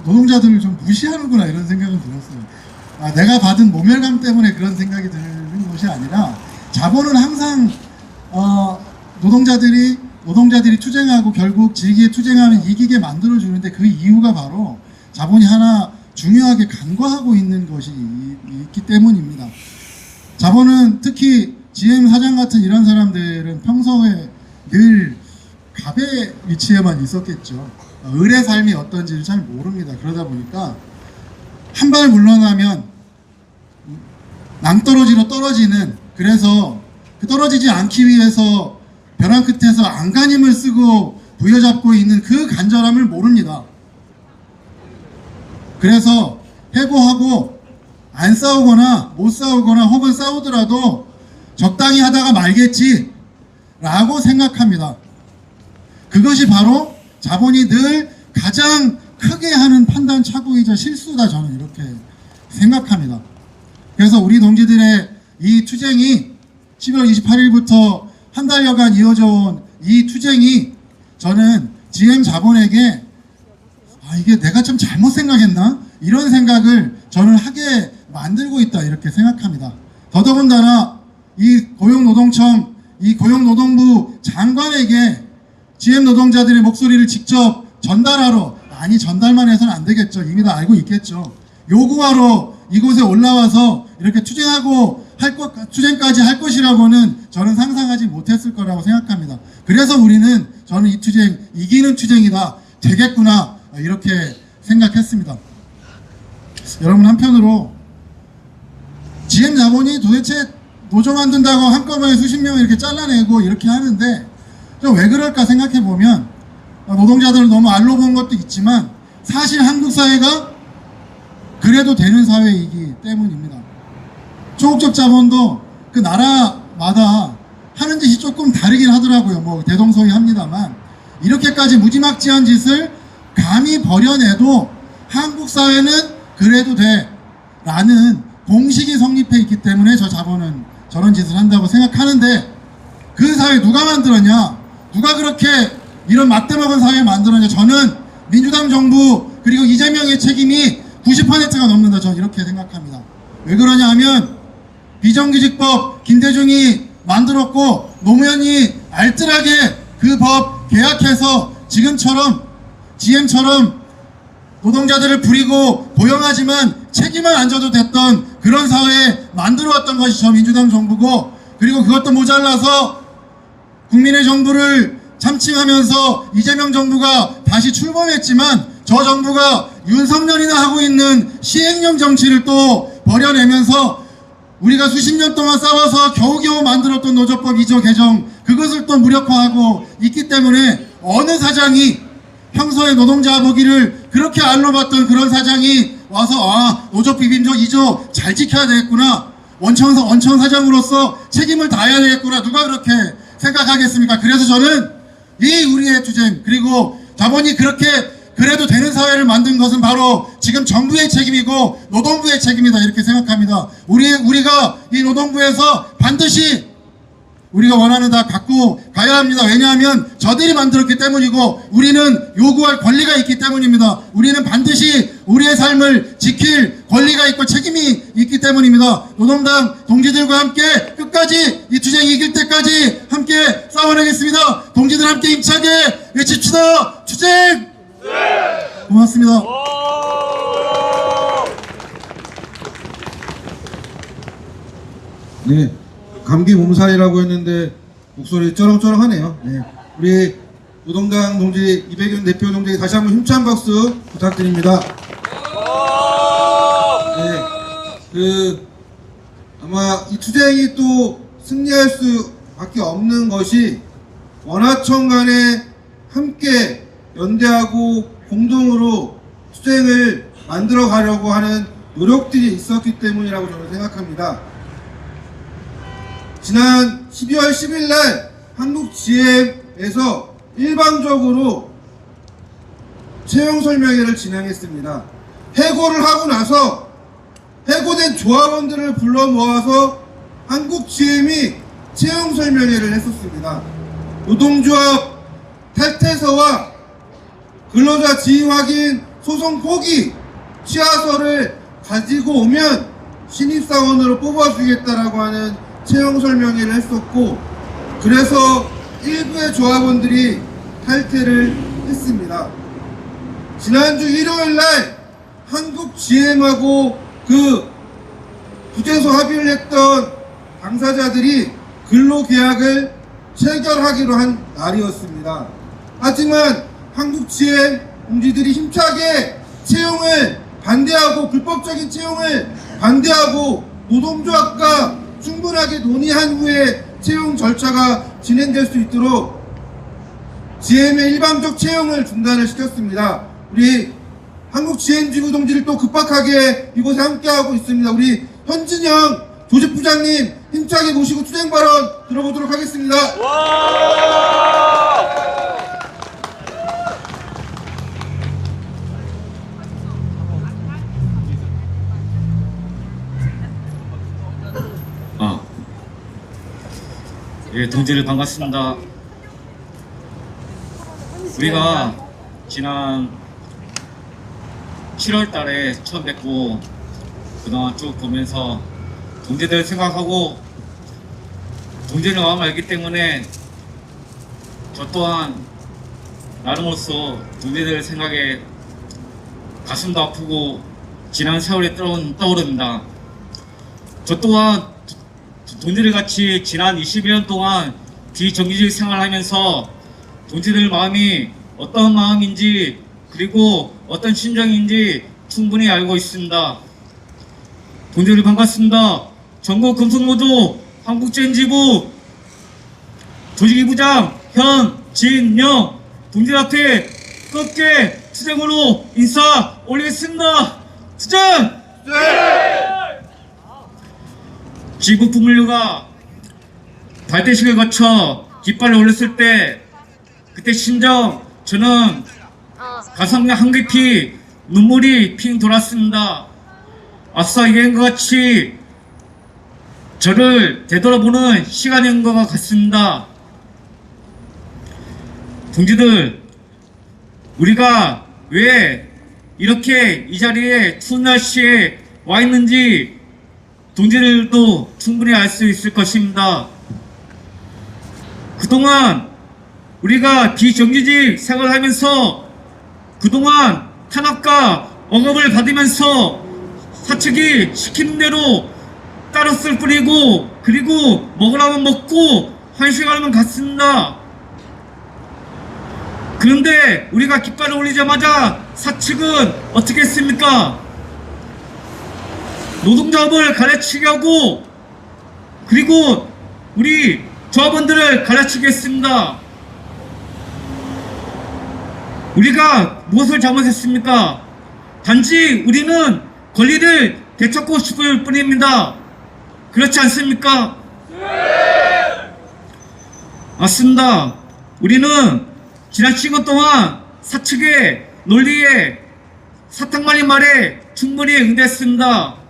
노동자들을 좀 무시하는구나 이런 생각은 들었어요. 내가 받은 모멸감 때문에 그런 생각이 드는 것이 아니라 자본은 항상 노동자들이 투쟁하고 결국 질기에 투쟁하면 이기게 만들어주는데 그 이유가 바로 자본이 하나 중요하게 간과하고 있는 것이 있기 때문입니다. 자본은 특히 GM 사장 같은 이런 사람들은 평소에 늘 갑의 위치에만 있었겠죠. 을의 삶이 어떤지를 잘 모릅니다. 그러다 보니까 한 발 물러나면 낭떠러지로 떨어지는, 그래서 그 떨어지지 않기 위해서 벼랑 끝에서 안간힘을 쓰고 부여잡고 있는 그 간절함을 모릅니다. 그래서 해고하고 안 싸우거나 못 싸우거나 혹은 싸우더라도 적당히 하다가 말겠지 라고 생각합니다. 그것이 바로 자본이 늘 가장 크게 하는 판단 착오이자 실수다, 저는 이렇게 생각합니다. 그래서 우리 동지들의 이 투쟁이 11월 28일부터 한 달여간 이어져 온 이 투쟁이 저는 GM 자본에게 이게 내가 좀 잘못 생각했나? 이런 생각을 저는 하게 만들고 있다, 이렇게 생각합니다. 더더군다나 이 고용노동부 장관에게 GM 노동자들의 목소리를 직접 전달하러, 아니 전달만 해서는 안 되겠죠. 이미 다 알고 있겠죠. 요구하러 이곳에 올라와서 이렇게 투쟁까지 할 것이라고는 저는 상상하지 못했을 거라고 생각합니다. 그래서 저는 이 투쟁, 이기는 투쟁이다, 되겠구나, 이렇게 생각했습니다. 여러분, 한편으로 GM 자본이 도대체 노조 만든다고 한꺼번에 수십 명을 이렇게 잘라내고 이렇게 하는데 좀 왜 그럴까 생각해보면 노동자들을 너무 알로 본 것도 있지만 사실 한국 사회가 그래도 되는 사회이기 때문입니다. 초국적 자본도 그 나라마다 하는 짓이 조금 다르긴 하더라고요. 뭐 대동소이합니다만 이렇게까지 무지막지한 짓을 감히 벌여내도 한국 사회는 그래도 돼 라는 공식이 성립해 있기 때문에 저 자본은 저런 짓을 한다고 생각하는데, 그 사회 누가 만들었냐? 누가 그렇게 이런 맞대먹은 사회 만들었냐? 저는 민주당 정부 그리고 이재명의 책임이 90%가 넘는다, 저는 이렇게 생각합니다. 왜 그러냐 하면 비정규직법 김대중이 만들었고 노무현이 알뜰하게 그 법 계약해서 지금처럼 GM처럼 노동자들을 부리고 고용하지만 책임을 안 져도 됐던 그런 사회에 만들어왔던 것이 저 민주당 정부고, 그리고 그것도 모자라서 국민의 정부를 참칭하면서 이재명 정부가 다시 출범했지만 저 정부가 윤석열이나 하고 있는 시행령 정치를 또 버려내면서 우리가 수십 년 동안 싸워서 겨우겨우 만들었던 노조법 2조 개정, 그것을 또 무력화하고 있기 때문에 어느 사장이 평소에 노동자 보기를 그렇게 알로 봤던 그런 사장이 와서 노조 비빔조 2조 잘 지켜야 되겠구나, 원청 사장으로서 책임을 다해야 되겠구나, 누가 그렇게 생각하겠습니까? 그래서 저는 이 우리의 투쟁, 그리고 자본이 그렇게 그래도 되는 사회를 만든 것은 바로 지금 정부의 책임이고 노동부의 책임이다, 이렇게 생각합니다. 우리가 이 노동부에서 반드시 우리가 원하는 다 갖고 가야 합니다. 왜냐하면 저들이 만들었기 때문이고 우리는 요구할 권리가 있기 때문입니다. 우리는 반드시 우리의 삶을 지킬 권리가 있고 책임이 있기 때문입니다. 노동당 동지들과 함께 끝까지 이 투쟁이 이길 때까지 함께 싸워내겠습니다. 동지들 함께 힘차게 외칩시다. 투쟁! 고맙습니다. 네, 감기 몸살이라고 했는데 목소리 쩌렁쩌렁하네요. 네, 우리 노동당 동지 이백윤 대표 동지에게 다시 한번 힘찬 박수 부탁드립니다. 네, 아마 이 투쟁이 또 승리할 수밖에 없는 것이 원하청 간에 함께 연대하고 공동으로 투쟁을 만들어 가려고 하는 노력들이 있었기 때문이라고 저는 생각합니다. 지난 12월 10일 날 한국 GM에서 일방적으로 채용 설명회를 진행했습니다. 해고를 하고 나서 해고된 조합원들을 불러 모아서 한국 GM이 채용 설명회를 했었습니다. 노동조합 탈퇴서와 근로자 지위 확인 소송 포기 취하서를 가지고 오면 신입사원으로 뽑아주겠다라고 하는 채용 설명회를 했었고, 그래서 일부의 조합원들이 탈퇴를 했습니다. 지난주 일요일날 한국 GM하고 그 부재소 합의를 했던 당사자들이 근로계약을 체결하기로 한 날이었습니다. 하지만 한국 GM 동지들이 힘차게 채용을 반대하고, 불법적인 채용을 반대하고 노동조합과 충분하게 논의한 후에 채용 절차가 진행될 수 있도록 GM의 일방적 채용을 중단을 시켰습니다. 우리 한국 GM지구 동지를 또 급박하게 이곳에 함께하고 있습니다. 우리 현진영 조직부장님 힘차게 모시고 투쟁 발언 들어보도록 하겠습니다. 예, 동지들 반갑습니다. 우리가 지난 7월 달에 처음 뵙고 그동안 쭉 보면서 동지들 생각하고 동지들 마음 알기 때문에 저 또한 나름으로서 동지들 생각에 가슴도 아프고 지난 세월이 떠오릅니다. 저 또한 동지들 같이 지난 21년 동안 비정규직 생활하면서 동지들 마음이 어떤 마음인지 그리고 어떤 심정인지 충분히 알고 있습니다. 동지들 반갑습니다. 전국 금속노조 한국GM지부 조직위부장 현진영 동지들 앞에 뜨겁게 투쟁으로 인사 올리겠습니다. 투쟁! 지부 부물류가 발대식을 거쳐 깃발을 올렸을 때 그때 심정 저는 가슴에 한깊이 눈물이 핑 돌았습니다. 앞서 얘기한 것 같이 저를 되돌아보는 시간인 것 같습니다. 동지들, 우리가 왜 이렇게 이 자리에 추운 날씨에 와 있는지 동지들도 충분히 알 수 있을 것입니다. 그동안 우리가 비정규직 생활하면서 그동안 탄압과 억압을 받으면서 사측이 시키는 대로 따랐을 뿐이고, 그리고 먹으라면 먹고 한식하면 갔습니다. 그런데 우리가 깃발을 올리자마자 사측은 어떻게 했습니까? 노동조합을 가르치게 하고 그리고 우리 조합원들을 가르치게 했습니다. 우리가 무엇을 잘못했습니까? 단지 우리는 권리를 되찾고 싶을 뿐입니다. 그렇지 않습니까? 맞습니다. 우리는 지난 시간 동안 사측의 논리에 사탕말린 말에 충분히 응대했습니다.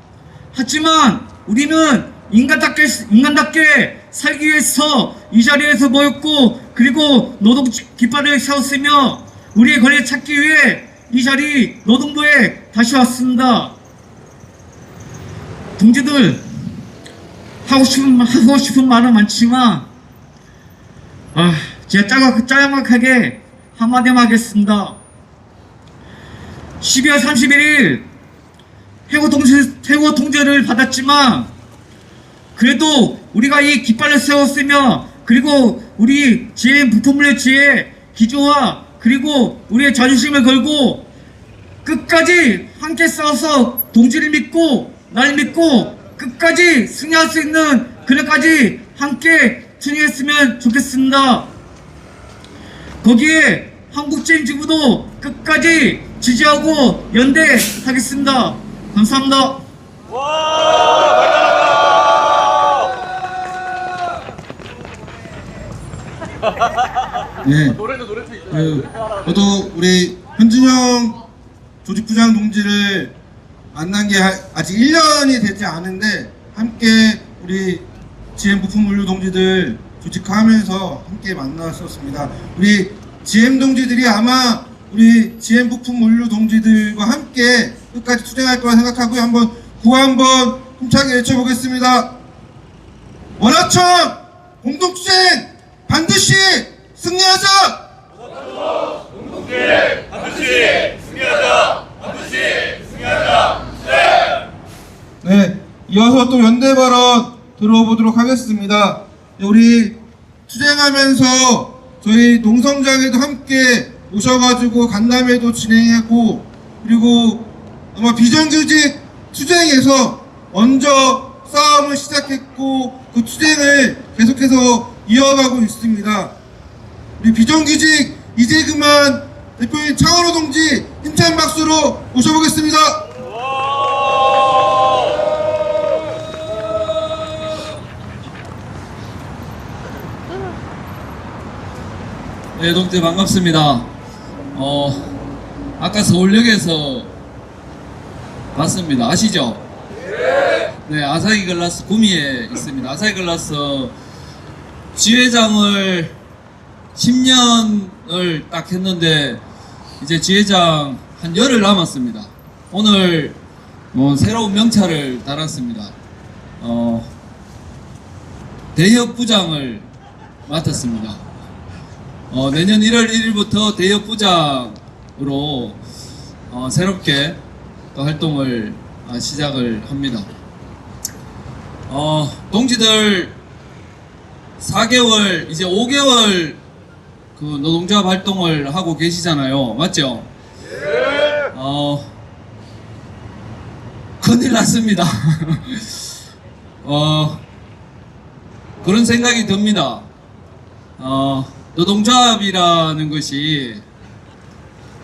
하지만 우리는 인간답게 살기 위해서 이 자리에서 모였고, 그리고 노동 깃발을 세웠으며 우리의 권리를 찾기 위해 이 자리 노동부에 다시 왔습니다. 동지들, 하고 싶은 말은 많지만 제가 짜장막하게 한마디만 하겠습니다. 12월 31일 해고 통제를 받았지만 그래도 우리가 이 깃발을 세웠으며, 그리고 우리 GM 부품물류지의 기조와 그리고 우리의 자존심을 걸고 끝까지 함께 싸워서 동지를 믿고 날 믿고 끝까지 승리할 수 있는 그날까지 함께 투쟁했으면 좋겠습니다. 거기에 한국GM지부도 끝까지 지지하고 연대하겠습니다. 감사합니다. 네. 저도 우리 현진영 조직부장 동지를 만난 게 아직 1년이 되지 않은데 함께 우리 GM 부품물류 동지들 조직화하면서 함께 만났었습니다. 우리 GM 동지들이 아마 우리 GM 부품 물류 동지들과 함께 끝까지 투쟁할 거라 생각하고요. 한번 구호 한번 힘차게 외쳐보겠습니다. 원하청 공동투쟁 반드시 승리하자! 네, 이어서 또 연대 발언 들어보도록 하겠습니다. 우리 투쟁하면서 저희 농성장에도 함께 오셔가지고 간담회도 진행하고, 그리고 아마 비정규직 투쟁에서 먼저 싸움을 시작했고 그 투쟁을 계속해서 이어가고 있습니다. 우리 비정규직 이제 그만 대표인 창원호 동지 힘찬 박수로 모셔보겠습니다. 네, 동지 반갑습니다. 아까 서울역에서 봤습니다. 아시죠? 네, 아사히 글라스 구미에 있습니다. 아사히 글라스 지회장을 10년을 딱 했는데 이제 지회장 한 열흘 남았습니다. 오늘 새로운 명찰을 달았습니다. 대협부장을 맡았습니다. 내년 1월 1일부터 대협부장으로 새롭게 또 활동을 시작을 합니다. 동지들 4개월, 이제 5개월 그 노동조합 활동을 하고 계시잖아요. 맞죠? 큰일 났습니다. 그런 생각이 듭니다. 노동조합이라는 것이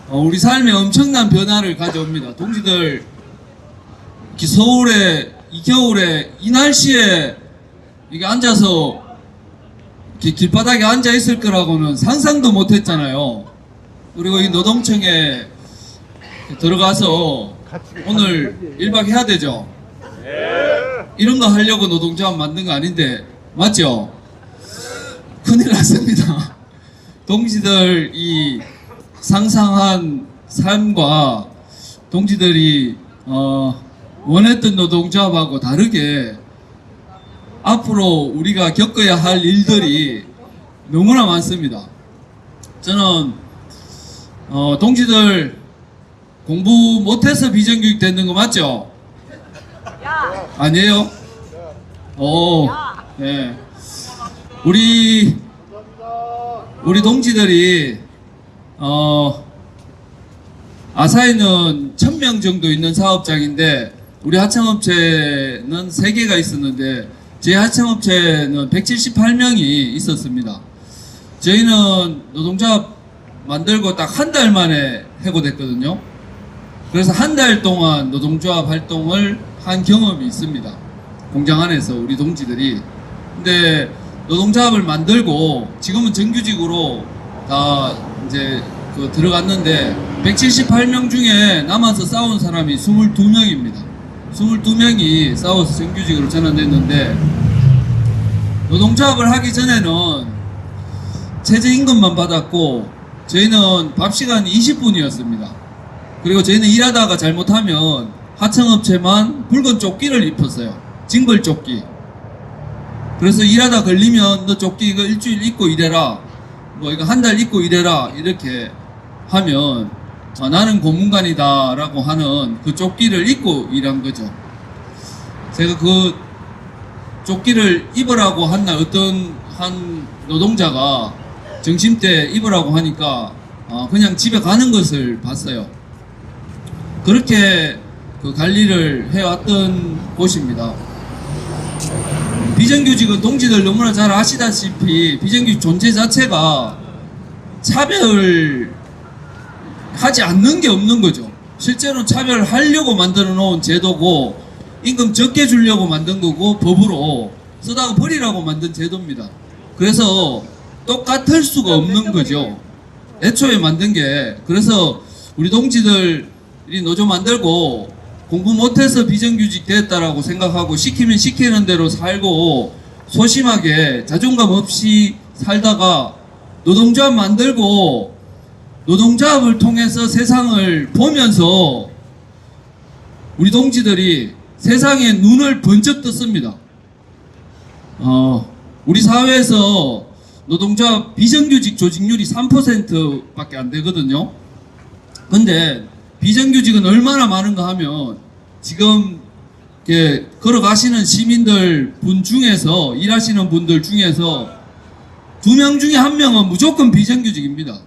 우리 삶에 엄청난 변화를 가져옵니다. 동지들 이렇게 서울에 이 겨울에 이 날씨에 이게 앉아서 이렇게 길바닥에 앉아 있을 거라고는 상상도 못 했잖아요. 그리고 이 노동청에 들어가서 오늘 1박 해야 되죠? 이런 거 하려고 노동조합 만든 거 아닌데 맞죠? 큰일 났습니다. 동지들 이 상상한 삶과 동지들이 원했던 노동조합하고 다르게 앞으로 우리가 겪어야 할 일들이 너무나 많습니다. 저는 동지들 공부 못해서 비정규직 되는 거 맞죠? 아니에요? 네. 우리 동지들이 아사히는 1000명 정도 있는 사업장인데 우리 하청업체는 3개가 있었는데 제 하청업체는 178명이 있었습니다. 저희는 노동조합 만들고 딱 한 달 만에 해고됐거든요. 그래서 한 달 동안 노동조합 활동을 한 경험이 있습니다. 공장 안에서 우리 동지들이. 근데 노동조합을 만들고 지금은 정규직으로 다 이제 들어갔는데 178명 중에 남아서 싸운 사람이 22명입니다. 22명이 싸워서 정규직으로 전환됐는데 노동조합을 하기 전에는 최저임금만 받았고 저희는 밥시간이 20분이었습니다. 그리고 저희는 일하다가 잘못하면 하청업체만 붉은 조끼를 입혔어요. 징벌조끼. 그래서 일하다 걸리면 너 조끼 이거 일주일 입고 일해라, 뭐 이거 한 달 입고 일해라 이렇게 하면 나는 고문관이다 라고 하는 그 조끼를 입고 일한 거죠. 제가 그 조끼를 입으라고 한 날 어떤 한 노동자가 점심 때 입으라고 하니까 그냥 집에 가는 것을 봤어요. 그렇게 그 관리를 해왔던 곳입니다. 비정규직은 동지들 너무나 잘 아시다시피 비정규직 존재 자체가 차별을 하지 않는 게 없는 거죠. 실제로 차별하려고 만들어 놓은 제도고 임금 적게 주려고 만든 거고 법으로 쓰다가 버리라고 만든 제도입니다. 그래서 똑같을 수가 없는 거죠. 애초에 만든 게. 그래서 우리 동지들이 노조 만들고 공부 못해서 비정규직 됐다라고 생각하고 시키면 시키는 대로 살고 소심하게 자존감 없이 살다가 노동조합 만들고 노동조합을 통해서 세상을 보면서 우리 동지들이 세상에 눈을 번쩍 떴습니다. 우리 사회에서 노동조합 비정규직 조직률이 3%밖에 안 되거든요. 근데 비정규직은 얼마나 많은가 하면 지금 이렇게 걸어가시는 시민들 분 중에서 일하시는 분들 중에서 2명 중에 1명은 무조건 비정규직입니다.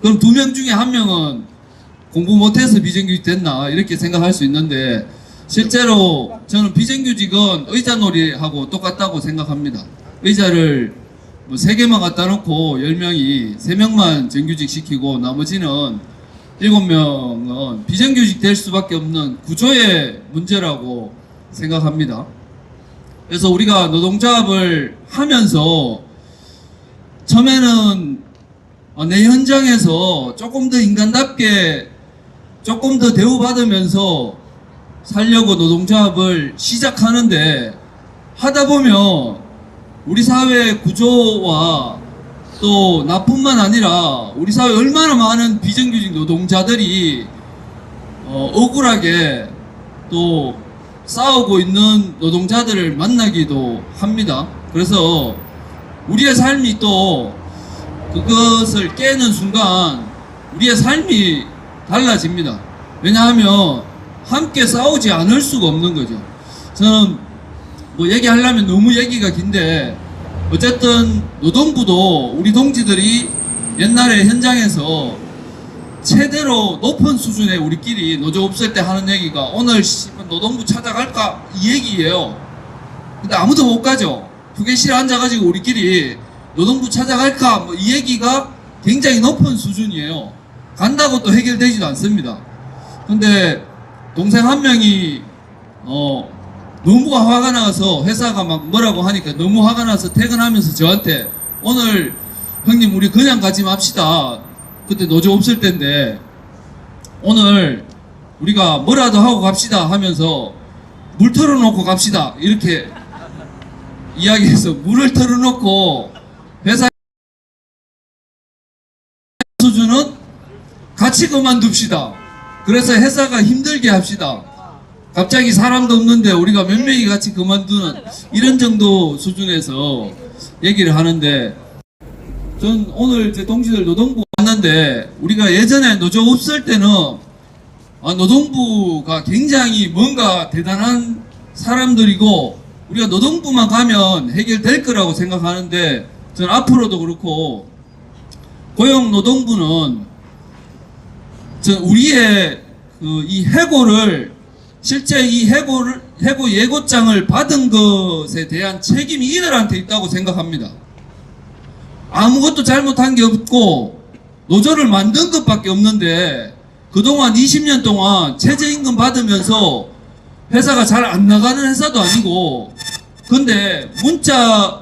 그럼 2명 중에 1명은 공부 못해서 비정규직 됐나 이렇게 생각할 수 있는데 실제로 저는 비정규직은 의자놀이하고 똑같다고 생각합니다. 의자를 뭐 3개만 갖다 놓고 10명이 3명만 정규직 시키고 나머지는 7명은 비정규직 될 수밖에 없는 구조의 문제라고 생각합니다. 그래서 우리가 노동조합을 하면서 처음에는 내 현장에서 조금 더 인간답게 조금 더 대우받으면서 살려고 노동조합을 시작하는데 하다 보면 우리 사회 구조와 또 나뿐만 아니라 우리 사회 얼마나 많은 비정규직 노동자들이 억울하게 또 싸우고 있는 노동자들을 만나기도 합니다. 그래서 우리의 삶이 또 그것을 깨는 순간 우리의 삶이 달라집니다. 왜냐하면 함께 싸우지 않을 수가 없는 거죠. 저는 뭐 얘기하려면 너무 얘기가 긴데 어쨌든 노동부도 우리 동지들이 옛날에 현장에서 최대로 높은 수준의 우리끼리 노조 없을 때 하는 얘기가 오늘 노동부 찾아갈까 이 얘기예요. 근데 아무도 못 가죠. 휴게실에 앉아가지고 우리끼리 노동부 찾아갈까 뭐 이 얘기가 굉장히 높은 수준이에요. 간다고 또 해결되지도 않습니다. 근데 동생 한 명이 너무 화가 나서 회사가 막 뭐라고 하니까 너무 화가 나서 퇴근하면서 저한테 오늘 형님 우리 그냥 가지 맙시다. 그때 노조 없을 때인데 오늘 우리가 뭐라도 하고 갑시다 하면서 물 털어놓고 갑시다 이렇게 이야기해서 물을 털어놓고 회사 수준은 같이 그만둡시다. 그래서 회사가 힘들게 합시다. 갑자기 사람도 없는데 우리가 몇 명이 같이 그만두는 이런 정도 수준에서 얘기를 하는데 전 오늘 제 동지들 노동부 왔는데 우리가 예전에 노조 없을 때는 노동부가 굉장히 뭔가 대단한 사람들이고 우리가 노동부만 가면 해결될 거라고 생각하는데 전 앞으로도 그렇고 고용노동부는 전 우리의 이 해고를 실제 이 해고 예고장을 받은 것에 대한 책임이 이들한테 있다고 생각합니다. 아무것도 잘못한 게 없고 노조를 만든 것밖에 없는데 그동안 20년 동안 최저임금 받으면서 회사가 잘 안 나가는 회사도 아니고 근데 문자로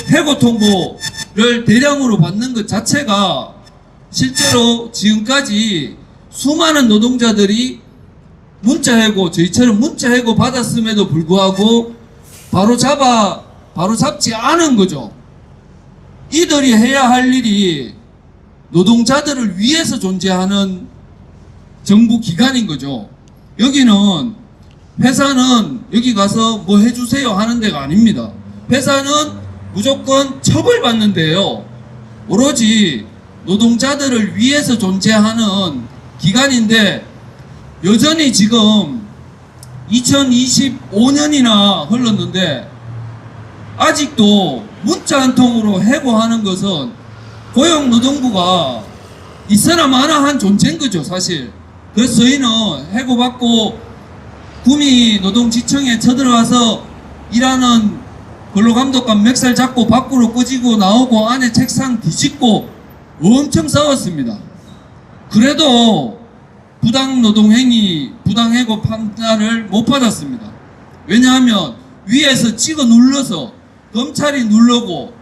해고 통보를 대량으로 받는 것 자체가 실제로 지금까지 수많은 노동자들이 문자해고 저희처럼 문자해고 받았음에도 불구하고 바로 잡지 않은 거죠. 이들이 해야 할 일이 노동자들을 위해서 존재하는 정부 기관인 거죠. 여기는 회사는 여기 가서 뭐 해주세요 하는 데가 아닙니다. 회사는 무조건 처벌받는 데예요. 오로지 노동자들을 위해서 존재하는 기관인데 여전히 지금 2025년이나 흘렀는데 아직도 문자 한 통으로 해고하는 것은 고용노동부가 있어나 마나 한 존재인 거죠 사실. 그래서 저희는 해고받고 구미 노동지청에 쳐들어와서 일하는 근로감독관 멱살 잡고 밖으로 꺼지고 나오고 안에 책상 뒤집고 엄청 싸웠습니다. 그래도 부당노동행위, 부당해고 판단을 못 받았습니다. 왜냐하면 위에서 찍어 눌러서 검찰이 누르고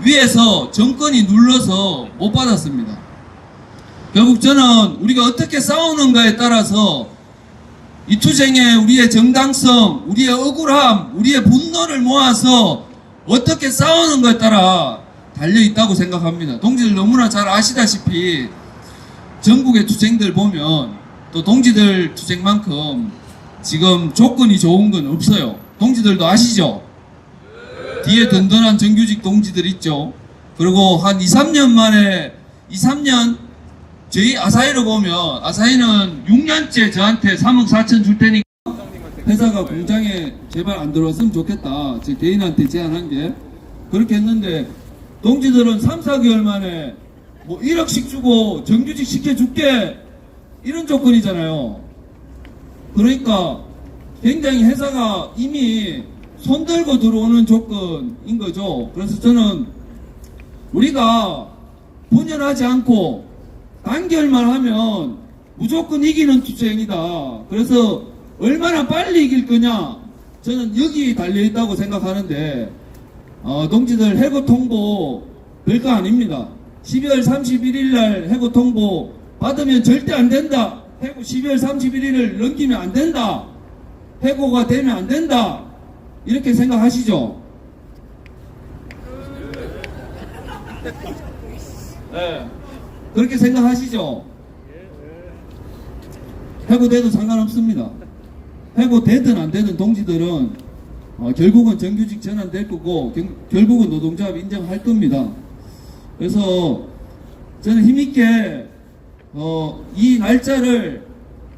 위에서 정권이 눌러서 못 받았습니다. 결국 저는 우리가 어떻게 싸우는가에 따라서 이 투쟁에 우리의 정당성, 우리의 억울함, 우리의 분노를 모아서 어떻게 싸우는가에 따라 달려 있다고 생각합니다. 동지들 너무나 잘 아시다시피 전국의 투쟁들 보면 또 동지들 투쟁만큼 지금 조건이 좋은 건 없어요. 동지들도 아시죠? 뒤에 든든한 정규직 동지들 있죠. 그리고 한 2, 3년 만에 2, 3년 저희 아사히로 보면 아사히는 6년째 저한테 3억 4천 줄 테니까 회사가 공장에 제발 안 들어왔으면 좋겠다. 제 개인한테 제안한 게 그렇게 했는데 동지들은 3, 4개월 만에 뭐 1억씩 주고 정규직 시켜줄게 이런 조건이잖아요. 그러니까 굉장히 회사가 이미 손들고 들어오는 조건인 거죠. 그래서 저는 우리가 분열하지 않고 단결만 하면 무조건 이기는 투쟁이다. 그래서 얼마나 빨리 이길 거냐 저는 여기 달려있다고 생각하는데 동지들 해고 통보 별거 아닙니다. 12월 31일 날 해고 통보 받으면 절대 안 된다. 해고 12월 31일을 넘기면 안 된다. 해고가 되면 안 된다. 이렇게 생각하시죠? 네. 그렇게 생각하시죠? 해고돼도 상관없습니다. 해고되든 안 되든 동지들은 결국은 정규직 전환될 거고 결국은 노동조합 인정할 겁니다. 그래서 저는 힘있게 이 날짜를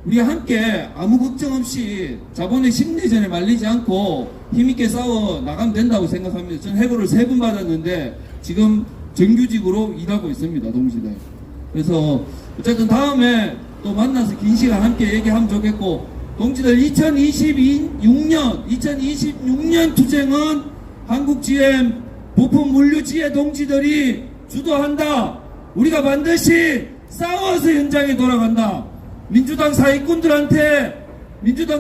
우리 함께 아무 걱정 없이 자본의 심리전에 말리지 않고 힘있게 싸워 나가면 된다고 생각합니다. 저는 해고를 3번 받았는데 지금 정규직으로 일하고 있습니다. 동지들. 그래서 어쨌든 다음에 또 만나서 긴 시간 함께 얘기하면 좋겠고 동지들 2026년 투쟁은 한국 GM 부품 물류지회 동지들이 주도한다. 우리가 반드시 싸워서 현장에 돌아간다. 민주당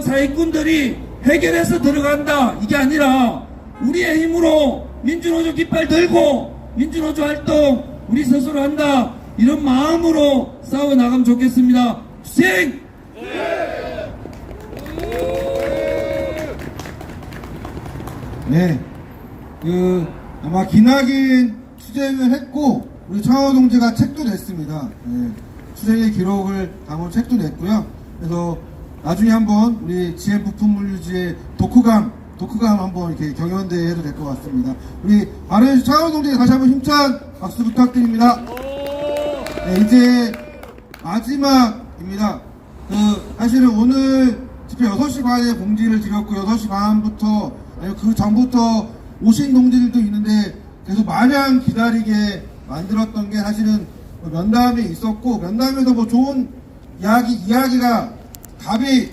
사기꾼들이 해결해서 들어간다. 이게 아니라 우리의 힘으로 민주노조 깃발 들고 민주노조 활동 우리 스스로 한다. 이런 마음으로 싸워 나가면 좋겠습니다. 투쟁! 네, 아마 기나긴 투쟁을 했고 우리 창호 동지가 책도 냈습니다. 네, 투쟁의 기록을 담은 책도 냈고요. 그래서 나중에 한번 우리 GM 부품 물류지의 독후감 한번 이렇게 경연대회 해도 될 것 같습니다. 우리 바른 창호 동지 다시 한번 힘찬 박수 부탁드립니다. 네, 이제 마지막입니다. 사실은 오늘 집회 6시 반에 공지를 드렸고 6시 반부터 아니 그 전부터 오신 동지들도 있는데 계속 마냥 기다리게 만들었던 게 사실은 면담에 있었고 면담에서 뭐 좋은 이야기가 답이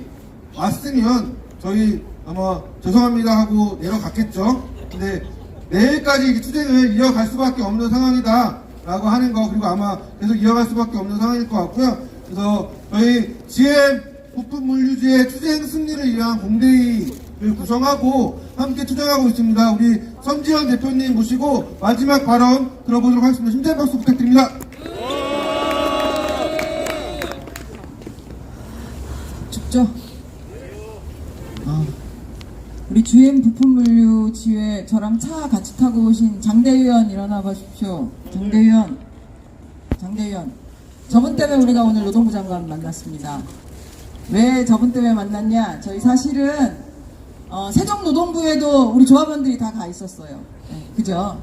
왔으면 저희 아마 죄송합니다 하고 내려갔겠죠. 근데 내일까지 투쟁을 이어갈 수밖에 없는 상황이다 라고 하는 거 그리고 아마 계속 이어갈 수밖에 없는 상황일 것 같고요. 그래서 저희 GM 부품 물류지의 투쟁 승리를 위한 공대회를 구성하고 함께 투쟁하고 있습니다. 우리 선지현 대표님 모시고 마지막 발언 들어보도록 하겠습니다. 심장 박수 부탁드립니다. 춥죠? 우리 GM 부품물류 지회 저랑 차 같이 타고 오신 장대위원 일어나 보십시오. 장대위원. 저분 때문에 우리가 오늘 노동부 장관 만났습니다. 왜 저분 때문에 만났냐? 저희 사실은 세종노동부에도 우리 조합원들이 다 가 있었어요. 네, 그죠?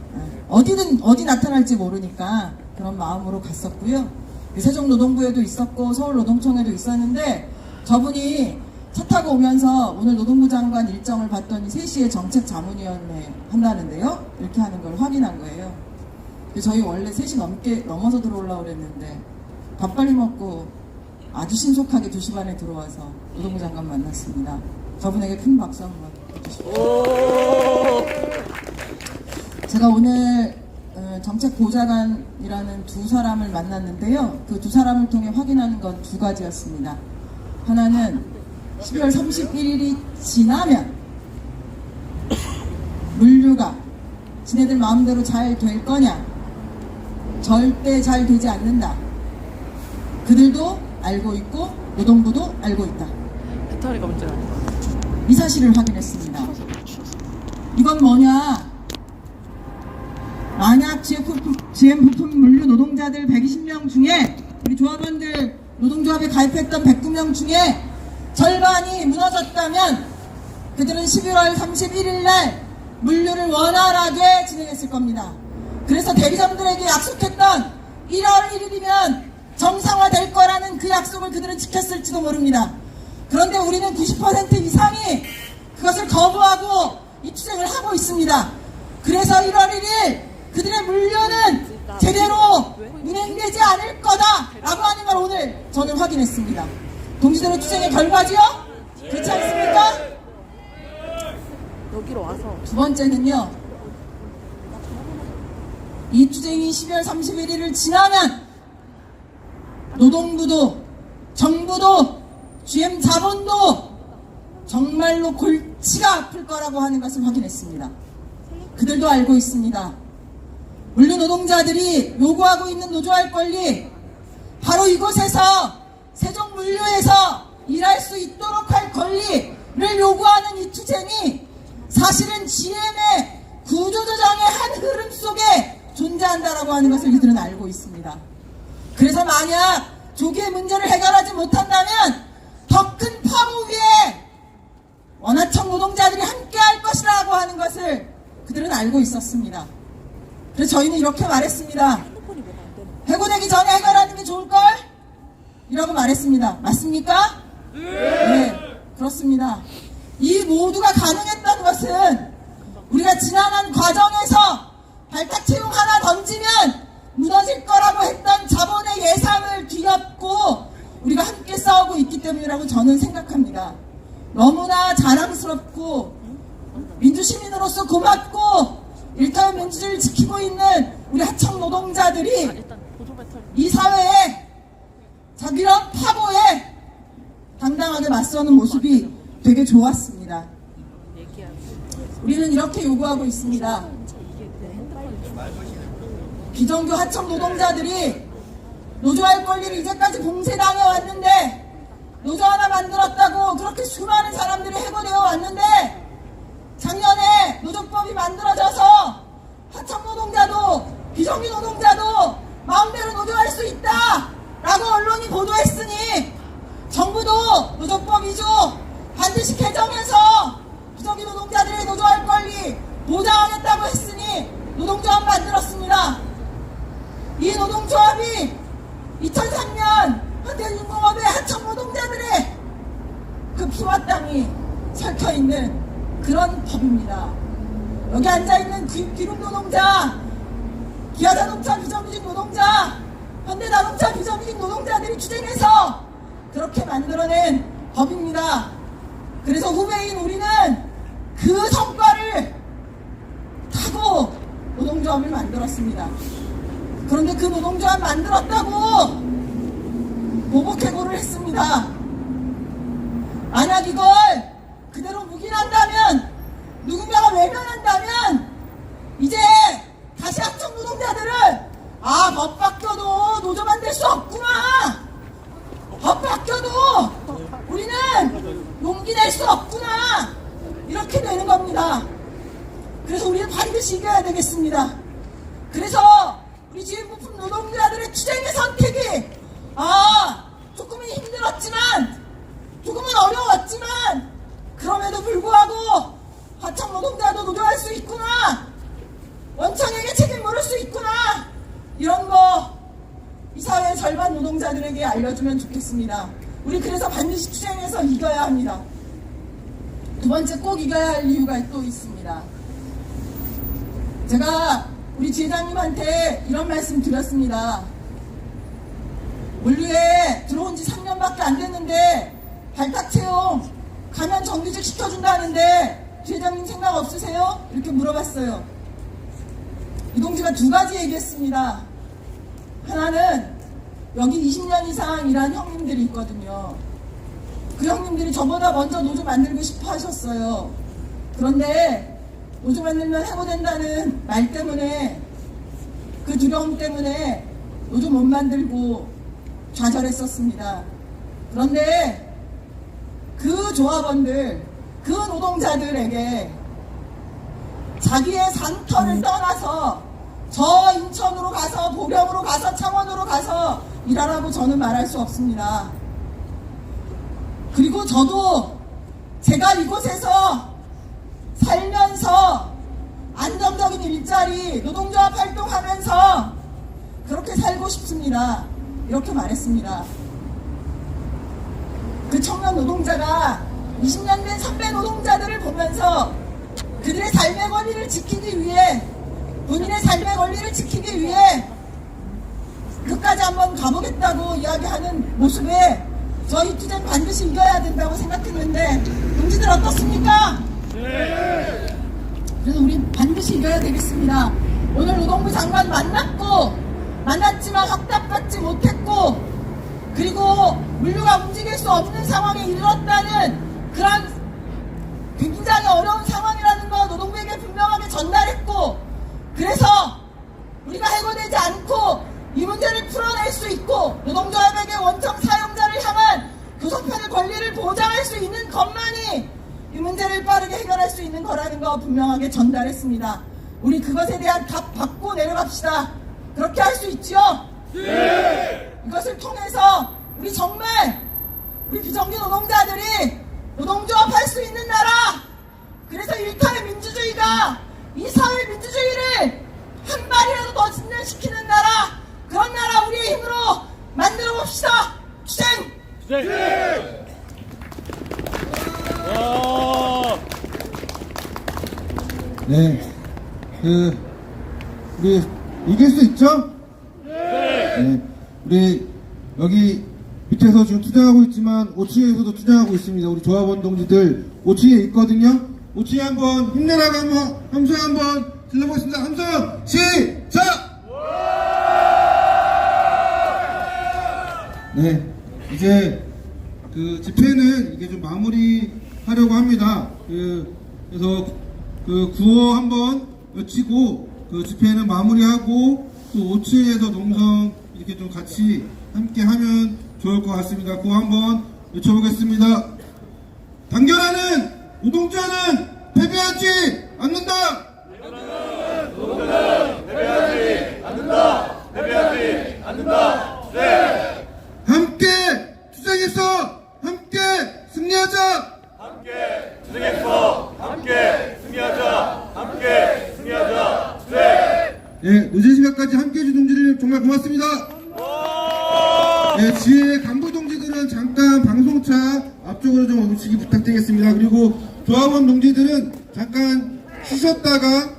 어디 나타날지 모르니까 그런 마음으로 갔었고요. 세종노동부에도 있었고 서울노동청에도 있었는데 저분이 차 타고 오면서 오늘 노동부 장관 일정을 봤더니 3시에 정책자문위원회 한다는데요. 이렇게 하는 걸 확인한 거예요. 저희 원래 3시 넘어서 들어오려고 그랬는데 밥 빨리 먹고 아주 신속하게 2시 반에 들어와서 노동부 장관 만났습니다. 저분에게 큰 박수 한번 해주십시오. 제가 오늘 정책보좌관이라는 2사람을 만났는데요. 그 2사람을 통해 확인하는 건 2가지였습니다. 하나는 12월 31일이 지나면 물류가 지네들 마음대로 잘 될 거냐? 절대 잘 되지 않는다. 그들도 알고 있고 노동부도 알고 있다. 배터리가 문제라는 거. 이 사실을 확인했습니다. 이건 뭐냐? 만약 GM 부품 물류 노동자들 120명 중에 우리 조합원들 노동조합에 가입했던 109명 중에 절반이 무너졌다면 그들은 11월 31일 날 물류를 원활하게 진행했을 겁니다. 그래서 대리점들에게 약속했던 1월 1일이면 정상화될 거라는 그 약속을 그들은 지켰을지도 모릅니다. 그런데 우리는 90% 이상이 그것을 거부하고 이 투쟁을 하고 있습니다. 그래서 1월 1일 그들의 물류는 제대로 운행되지 않을 거다라고 하는 걸 오늘 저는 확인했습니다. 동지들의 투쟁의 결과지요? 그렇지 않습니까? 여기로 와서 두 번째는요, 이 투쟁이 12월 31일을 지나면 노동부도 정부도 GM 자본도 정말로 골치가 아플 거라고 하는 것을 확인했습니다. 그들도 알고 있습니다. 물류 노동자들이 요구하고 있는 노조할 권리, 바로 이곳에서 세종물류에서 일할 수 있도록 할 권리를 요구하는 이 투쟁이 사실은 GM의 구조조정의 한 흐름 속에 존재한다라고 하는 것을 이들은 알고 있습니다. 그래서 만약 조기에 문제를 해결하지 못한다면 더 큰 파고 위에 원하청 노동자들이 함께 할 것이라고 하는 것을 그들은 알고 있었습니다. 그래서 저희는 이렇게 말했습니다. 해고되기 전에 해결하는 게 좋을걸? 이라고 말했습니다. 맞습니까? 네, 그렇습니다. 이 모두가 가능했던 것은 우리가 지나간 과정에서 발탁 채용 하나 던지면 무너질 거라고 했던 자본의 예상을 뒤엎고 우리가 함께 싸우고 있기 때문이라고 저는 생각합니다. 너무나 자랑스럽고 민주시민으로서 고맙고 일터의 민주주의를 지키고 있는 우리 하청 노동자들이 이 사회에 이런 파고에 당당하게 맞서는 모습이 되게 좋았습니다. 우리는 이렇게 요구하고 있습니다. 비정규 하청 노동자들이 노조할 권리를 이제까지 봉쇄당해 왔는데 노조 하나 만들었다고 그렇게 수많은 사람들이 해고되어 왔는데 작년에 노조법이 만들어져서 하청 노동자도 비정규 노동자도 마음대로 노조할 수 있다 라고 언론이 보도했으니 정부도 노조법 2조 반드시 개정해서 비정규 노동자들의 노조할 권리 보장하겠다고 했으니 노동조합 만들었습니다. 이 노동조합이 2003년 현대중공업의 하청 노동자들의 그 피와 땀이 섞여있는 그런 법입니다. 여기 앉아있는 기록 노동자, 기아자동차 비정규직 노동자, 현대자동차 비정규직 노동자들이 투쟁해서 그렇게 만들어낸 법입니다. 그래서 후배인 우리는 그 성과를 타고 노동조합을 만들었습니다. 그런데 그 노동조합 만들었다고 보복해고를 했습니다. 만약 이걸 그대로 묵인한다면, 누군가가 외면한다면 이제 다시 하청 노동자들은 법 바뀌어도 노조 만들 수 없구나, 법 바뀌어도 우리는 용기 낼 수 없구나, 이렇게 되는 겁니다. 그래서 우리는 반드시 이겨야 되겠습니다. 그래서 우리 GM 부품 노동자들의 투쟁의 선택이 조금은 힘들었지만, 조금은 어려웠지만 그럼에도 불구하고 하청 노동자도 노조할 수 있구나, 원청에게 책임 물을 수 있구나, 이런 거 이 사회의 절반 노동자들에게 알려주면 좋겠습니다. 우리 그래서 반드시 투쟁해서 이겨야 합니다. 두 번째, 꼭 이겨야 할 이유가 또 있습니다. 제가 우리 지회장님한테 이런 말씀 드렸습니다. 물류에 들어온 지 3년밖에 안 됐는데 발탁 채용 가면 정규직 시켜준다는데 지회장님 생각 없으세요? 이렇게 물어봤어요. 이 동지가 두 가지 얘기했습니다. 하나는 여기 20년 이상 일한 형님들이 있거든요. 그 형님들이 저보다 먼저 노조 만들고 싶어 하셨어요. 그런데 노조 만들면 해고된다는 말 때문에, 그 두려움 때문에 노조 못 만들고 좌절했었습니다. 그런데 그 조합원들, 그 노동자들에게 자기의 상터를 떠나서 저 인천으로 가서 보령으로 가서 창원으로 가서 일하라고 저는 말할 수 없습니다. 그리고 저도 제가 이곳에서 살면서 안정적인 일자리, 노동조합 활동하면서 그렇게 살고 싶습니다. 이렇게 말했습니다. 그 청년 노동자가 20년 된 선배 노동자들을 보면서 그들의 삶의 권리를 지키기 위해, 본인의 삶의 권리를 지키기 위해 끝까지 한번 가보겠다고 이야기하는 모습에 저희 투쟁 반드시 이겨야 된다고 생각했는데 동지들 어떻습니까? 네. 그래서 우리 반드시 이겨야 되겠습니다. 오늘 노동부 장관 만났지만 확답받지 못했고, 그리고 물류가 움직일 수 없는 상황에 이르렀다는 그런 굉장히 어려운 상황이라는 거 노동부에게 분명하게 전달했고, 그래서 우리가 해고되지 않고 이 문제를 풀어낼 수 있고 노동조합에게 원청 사용자를 향한 교섭편의 권리를 보장할 수 있는 것만이 이 문제를 빠르게 해결할 수 있는 거라는 거 분명하게 전달했습니다. 우리 그것에 대한 답 받고 내려갑시다. 그렇게 할 수 있죠? 네! 이것을 통해서 우리 정말 우리 비정규 노동자들이 노동조합 할 수 있는 나라, 그래서 일터의 민주주의가 이 사회 민주주의를 한 발이라도 더 진전시키는 나라, 그런 나라 우리의 힘으로 만들어 봅시다. 투쟁! 네, 우리 이길 수 있죠? 네. 우리 여기 밑에서 지금 투쟁하고 있지만 5층에서도 투쟁하고 있습니다. 우리 조합원 동지들 5층에 있거든요. 5층에 한번 힘내라고 한번 함성 한번 질러보겠습니다. 함성 시작! 네, 이제 그 집회는 이게 좀 마무리하려고 합니다. 그래서 그 구호 한번 외치고 그 집회는 마무리하고 또 5층에서 농성 이렇게 좀 같이 함께 하면 좋을 것 같습니다. 구호 한번 외쳐보겠습니다. 단결하는 노동자는 패배하지 않는다. 노동자는 패배하지 않는다. 패배하지 않는다. 네. 함께 투쟁해서 함께 승리하자. 함께 투쟁해서 함께 승리하자. 함께 승리하자. 네. 네, 늦은 시간까지 함께 해준 동지들 정말 고맙습니다. 네, 지혜 간부 동지들은 잠깐 방송차 앞쪽으로 좀 오시기 부탁드리겠습니다. 그리고 조합원 동지들은 잠깐 쉬셨다가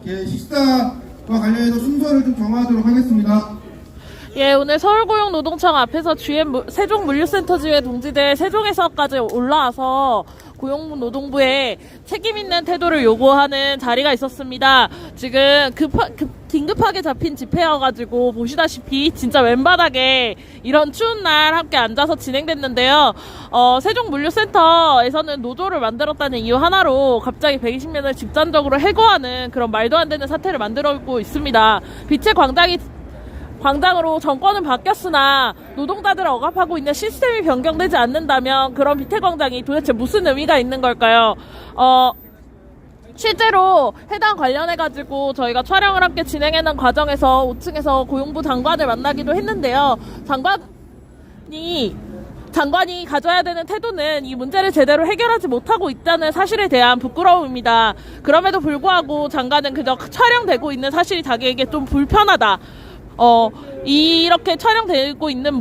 식사와 관련해서 순서를 좀 정하도록 하겠습니다. 예, 오늘 서울고용노동청 앞에서 GM 세종물류센터 지회 동지들 세종에서까지 올라와서 고용노동부에 책임있는 태도를 요구하는 자리가 있었습니다. 지금 긴급하게 잡힌 집회여가지고 보시다시피 진짜 왼바닥에 이런 추운 날 함께 앉아서 진행됐는데요. 세종물류센터에서는 노조를 만들었다는 이유 하나로 갑자기 120년을 집단적으로 해고하는 그런 말도 안 되는 사태를 만들고 있습니다. 빛의 광장으로 정권은 바뀌었으나 노동자들을 억압하고 있는 시스템이 변경되지 않는다면 그런 빛의광장이 도대체 무슨 의미가 있는 걸까요? 실제로 해당 관련해가지고 저희가 촬영을 함께 진행하는 과정에서 5층에서 고용부 장관을 만나기도 했는데요. 장관이 가져야 되는 태도는 이 문제를 제대로 해결하지 못하고 있다는 사실에 대한 부끄러움입니다. 그럼에도 불구하고 장관은 그저 촬영되고 있는 사실이 자기에게 좀 불편하다. 이렇게 촬영되고 있는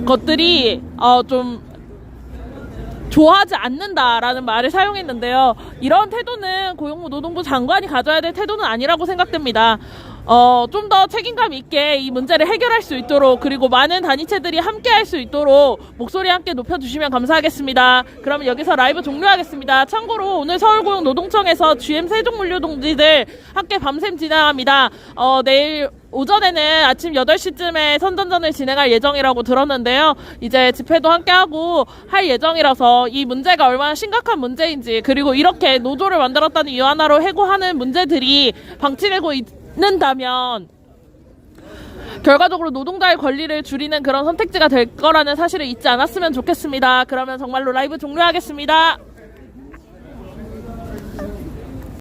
것들이 좀 좋아하지 않는다라는 말을 사용했는데요. 이런 태도는 고용부 노동부 장관이 가져야 될 태도는 아니라고 생각됩니다. 좀 더 책임감 있게 이 문제를 해결할 수 있도록, 그리고 많은 단위체들이 함께 할 수 있도록 목소리 함께 높여주시면 감사하겠습니다. 그러면 여기서 라이브 종료하겠습니다. 참고로 오늘 서울고용노동청에서 GM 세종물류 동지들 함께 밤샘 진행합니다. 내일 오전에는 아침 8시쯤에 선전전을 진행할 예정이라고 들었는데요. 이제 집회도 함께하고 할 예정이라서 이 문제가 얼마나 심각한 문제인지, 그리고 이렇게 노조를 만들었다는 이유 하나로 해고하는 문제들이 방치되고 있는다면 결과적으로 노동자의 권리를 줄이는 그런 선택지가 될 거라는 사실을 잊지 않았으면 좋겠습니다. 그러면 정말로 라이브 종료하겠습니다.